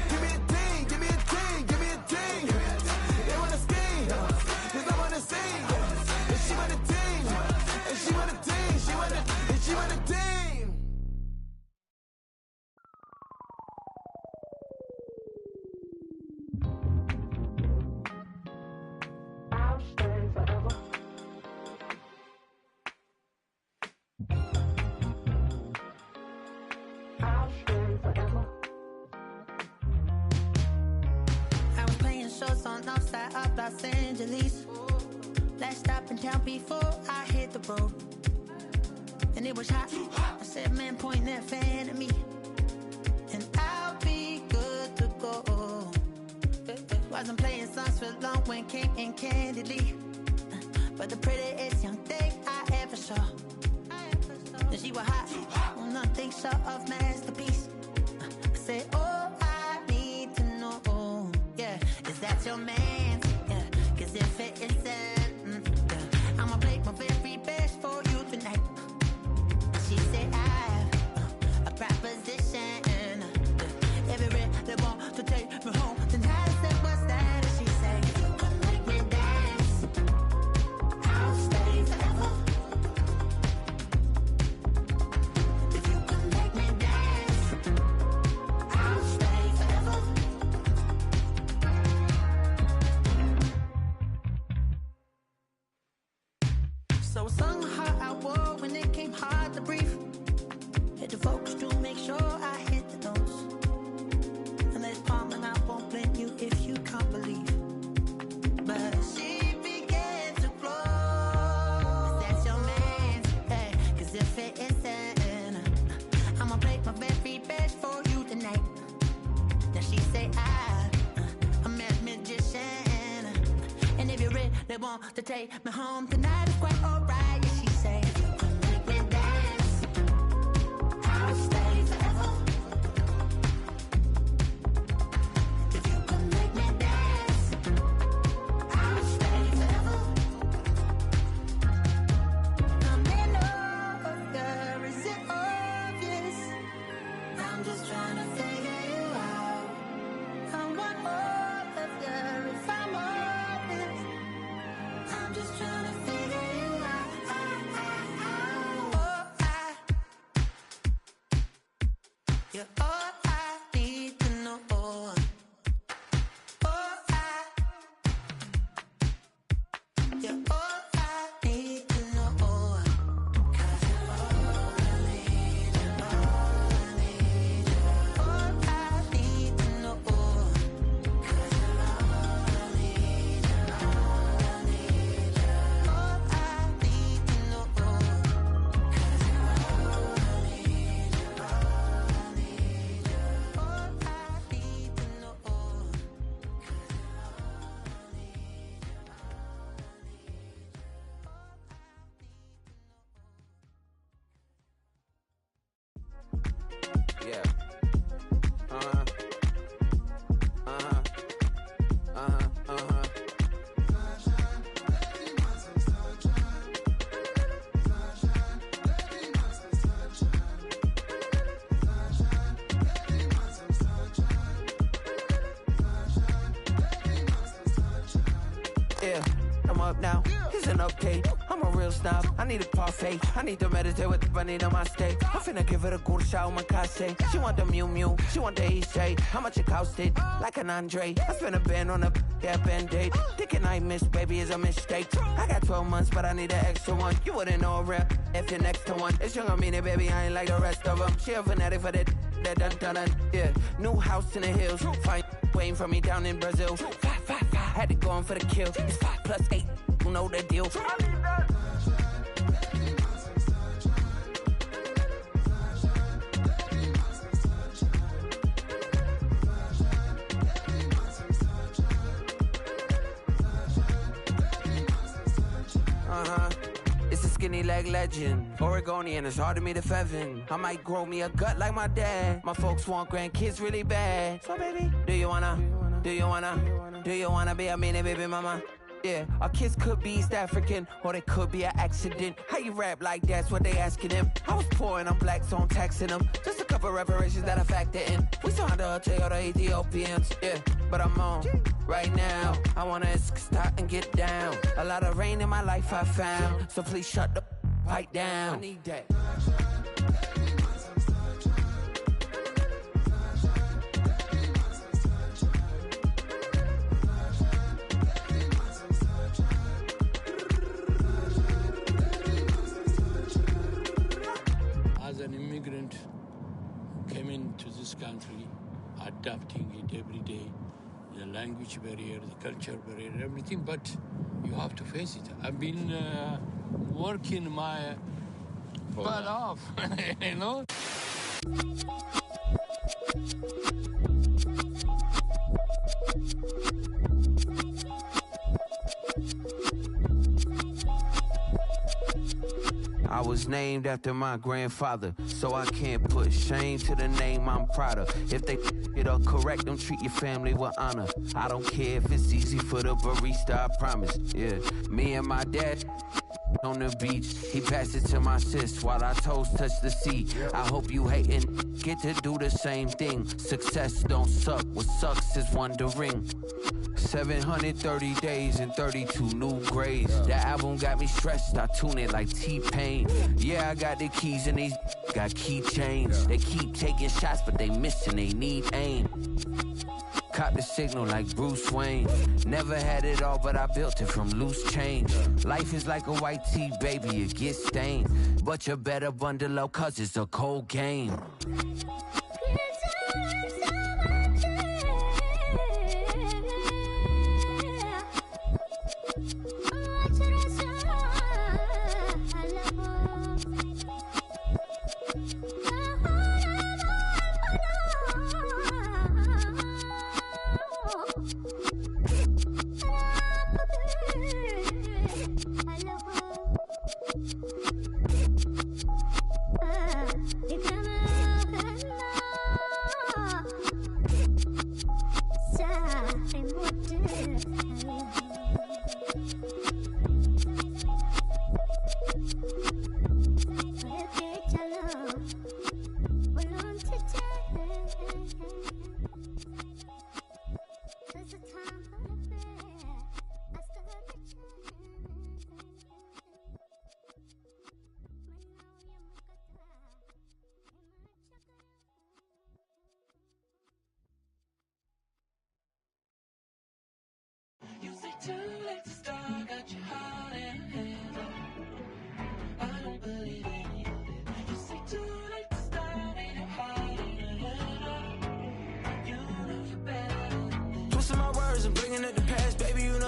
Give me a team, give me a team, give me a team. They wanna scheme, cause I wanna sing. And she want a team, and she want a team, she want a team. I'll stay forever. I'll stay forever. I was playing shows on outside of Los Angeles. Last stop in town before I hit the road. And it was hot. I said, man, point that fan at me. And I'll be good to go. Wasn't playing songs for long when came in candidly. But the prettiest young thing I ever saw. And she was hot. Well, nothing short of masterpiece. I said, oh, I need to know. Yeah, is that your man? Yeah, cause if it isn't, yeah, I'ma play my very best for you tonight. And she said, I have a proposition. Every really want to take me home tonight. I said, what's that? And she said, you can make me dance. I'll stay forever. If you can make me dance, I'll stay forever. So I sung the heart I wore when it came hard to breathe. Had to focus to make sure I hit the notes. And there's palm and I won't blame you if you can't believe. But she began to flow. That's your man, hey, cause if it isn't, I'ma play my very best for you tonight. Now she say I'm a magician. And if you really want to take me home tonight, it's quite alright. Yeah, she say just trying to figure you out. I want all of you if I'm honest. I'm just trying to figure you out. You're all I need to know. You're all I need to know. 'Cause you're all I need, you're all I need, you're all I need to know. 'Cause you're all I need, you're all I need, you're all I need to know. 'Cause you're all I need, you're all I need, you're all I need to know. Yeah. Yeah, I'm up now. It's an update. I'm a real snob. I need a parfait. I need to meditate with the bunny on my steak. I'm finna give it a good shot with my case. She want the Mew Mew. She want the Eastside. How much it costed? Like an Andre. I spent a band on a that band-aid. Thinking I missed, baby, is a mistake. I got 12 months, but I need an extra one. You wouldn't know a rep if you're next to one. It's young, I mean it, baby. I ain't like the rest of them. She a fanatic for that dun dun dun. Yeah, new house in the hills. Fine, waiting for me down in Brazil. 5. Had to go on for the kill. It's 5 + 8. You know the deal. It's a skinny leg legend. Oregonian, it's hard to meet a Fevin. I might grow me a gut like my dad. My folks want grandkids really bad. So baby, do you wanna be a mini baby mama? Yeah, our kids could be East African, or they could be an accident. How you rap like that's what they asking him. I was poor and I'm black, so I'm taxing them. Just a couple reparations that I factor in. We saw the Toyota Ethiopians, yeah, but I'm on right now. I wanna stop and get down. A lot of rain in my life I found, so please shut the pipe down. I need that. As an immigrant who came into this country, adapting it every day, the language barrier, the culture barrier, everything, but you have to face it. I've been working my butt off, you know? I was named after my grandfather, so I can't put shame to the name I'm proud of. If they it up correct, don't treat your family with honor. I don't care if it's easy for the barista, I promise. Yeah, me and my dad on the beach, he passed it to my sis while our toes touch the sea. I hope you hatin' get to do the same thing. Success don't suck, what sucks is wondering. 730 days and 32 new grades. That album got me stressed, I tune it like T-Pain. Yeah, I got the keys and these got keychains. They keep taking shots, but they missing, they need aim. Cop the signal like Bruce Wayne. Never had it all, but I built it from loose change. Life is like a white tee, baby, it gets stained. But you better bundle up, cause it's a cold game.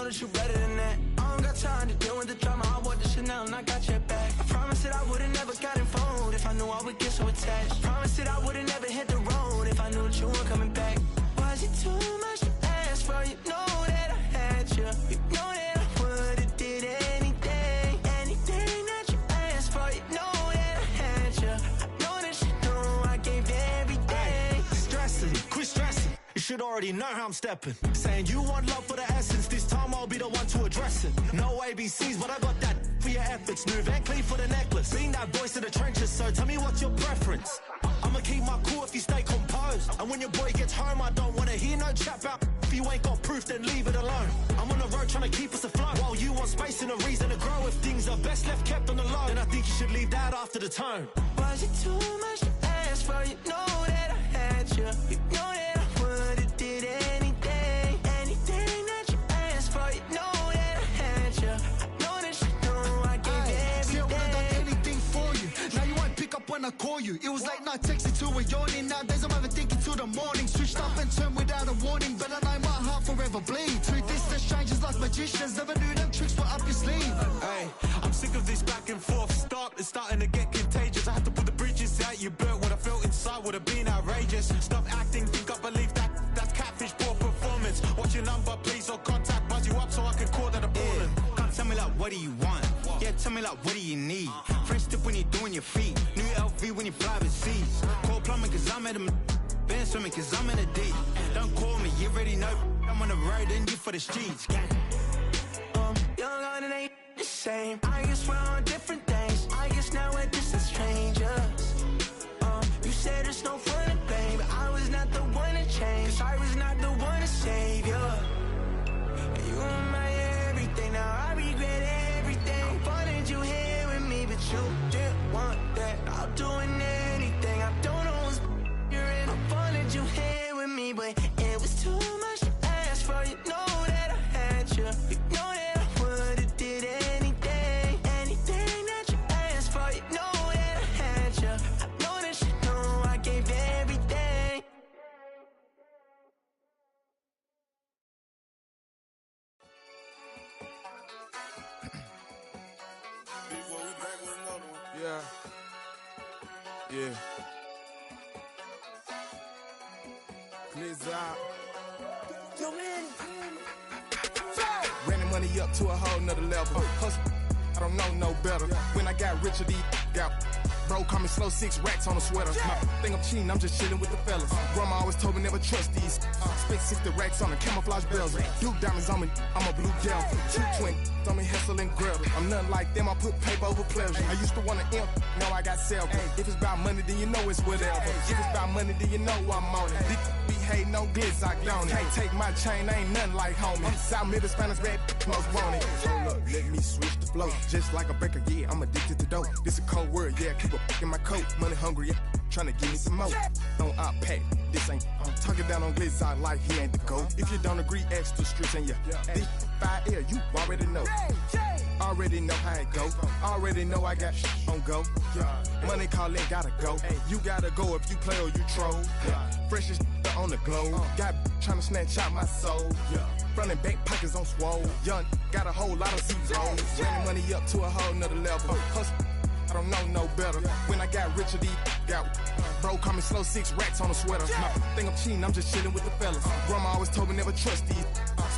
that you better than that. I don't got time to deal with the drama. I bought the Chanel and I got your back. I promise that I would've never gotten phoned if I knew I would get so attached. I promise that I would've never hit the road if I knew that you weren't coming back. Was it too much to ask for? You know that I had you. You know that I would've did anything, anything that you asked for. You know that I had you. I know that you know I gave everything. Stressing, quit stressing. You should already know how I'm stepping. Saying you want love for the essence. This time I'll be the one to address it. No ABCs, but I got that for your efforts. Smooth and clean for the necklace. Being that voice in the trenches, so tell me what's your preference. I'ma keep my cool if you stay composed. And when your boy gets home, I don't wanna hear no chat about. If you ain't got proof, then leave it alone. I'm on the road trying to keep us afloat. While you want space and a reason to grow. If things are best left kept on the low, then I think you should leave that after the tone. Was it too much to ask for? You know that I had you. You know that I would've did anything, anything that you asked for. You know that I had you. I know that you know I gave everything. See, I would've done anything for you. Now you won't pick up when I call you. It was late night texting to a yawning. Nowadays I'm overthinking till the morning. Switched up and turned without a warning, but I know my heart forever bleeds. Two distant strangers like magicians. Never knew them tricks were up your sleeve. Hey, I'm sick of this back and forth. It's starting to get contagious. I had to put the bridges out you built. What I felt inside would have been outrageous. Stop acting, think I believe that. That's catfish, poor performance. What's your number, please, or contact. Buzz you up so I can call that appalling. Come tell me like, what do you want? Yeah, tell me like, what do you need? Fresh tip when you're doing your feet. New LV when you fly overseas. Call plumbing cause I'm at a been swimming cause I'm in a deep. Don't call me, you already know. I'm on the road and you for the streets. Young on and ain't the same. I guess we're on different things. I guess now we're distant strangers. You said it's no fun to blame, but I was not the one to change. Cause I was not the one to save you. And you were my everything. Now I regret everything. I wanted you here with me, but you didn't want that. I'm doing anything. I don't know what's you're in. I wanted you here with me, but it was too much to ask for. You know that I had you. You know that I would've did anything, anything that you asked for. You know that I had you. I know that you know I gave everything. Yeah. Yeah. Glizz out. Yo, man. Ran the money up to a whole nother level. Hustle, I don't know no better. When I got richer, these got bro, call me slow, 6 racks on a sweater. Think I'm cheating, I'm just chilling with the fellas. Grandma always told me never trust these. Spent 60 racks on the camouflage bells. Duke diamonds on me, I'm a blue gel. 220 on me, Hessel and Grub. I'm nothing like them, I put paper over pleasure. I used to want to imp, now I got self. If it's about money, then you know it's whatever. If it's about money, then you know I'm on it. Be hating no glitz, I don't it. Can't take my chain, ain't nothing like homie. South Middle Spanish red, most want it. Hold up, let me switch the flow. Just like a breaker, yeah, I'm addicted to dope. This a cold word, yeah, keep a in my coat. Money hungry, yeah, tryna give me some more. Don't pack, this ain't talking down on glitz, I like he ain't the GOAT. If you don't agree, ask the streets and yeah. This 5 air, you already know. Already know how it go. Already know I got on go. Money calling, gotta go. You gotta go if you play or you troll. Freshest on the globe. Got tryna snatch out my soul. Front and back pockets on swole. Young, got a whole lot of zeros. Ran the money up to a whole nother level. Hustle, I don't know no better. When I got richer, these got bro, call me slow, 6 racks on a sweater. Think I'm cheating, I'm just chilling with the fellas. Grandma always told me never trust these.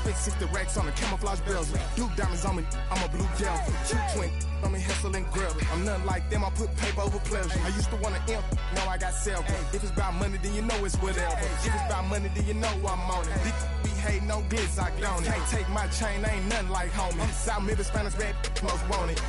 Spent 60 racks on the camouflage bells. Duke diamonds on me, I'm a blue gel. 220 on me, Hessel and Grub. I'm nothing like them, I put paper over pleasure. I used to want to imp, now I got self. If it's about money, then you know it's whatever. If it's about money, then you know I'm on it. Be hating no glitz, I don't it. Can't take my chain, ain't nothing like homie. South Middle Spanish red, most want it.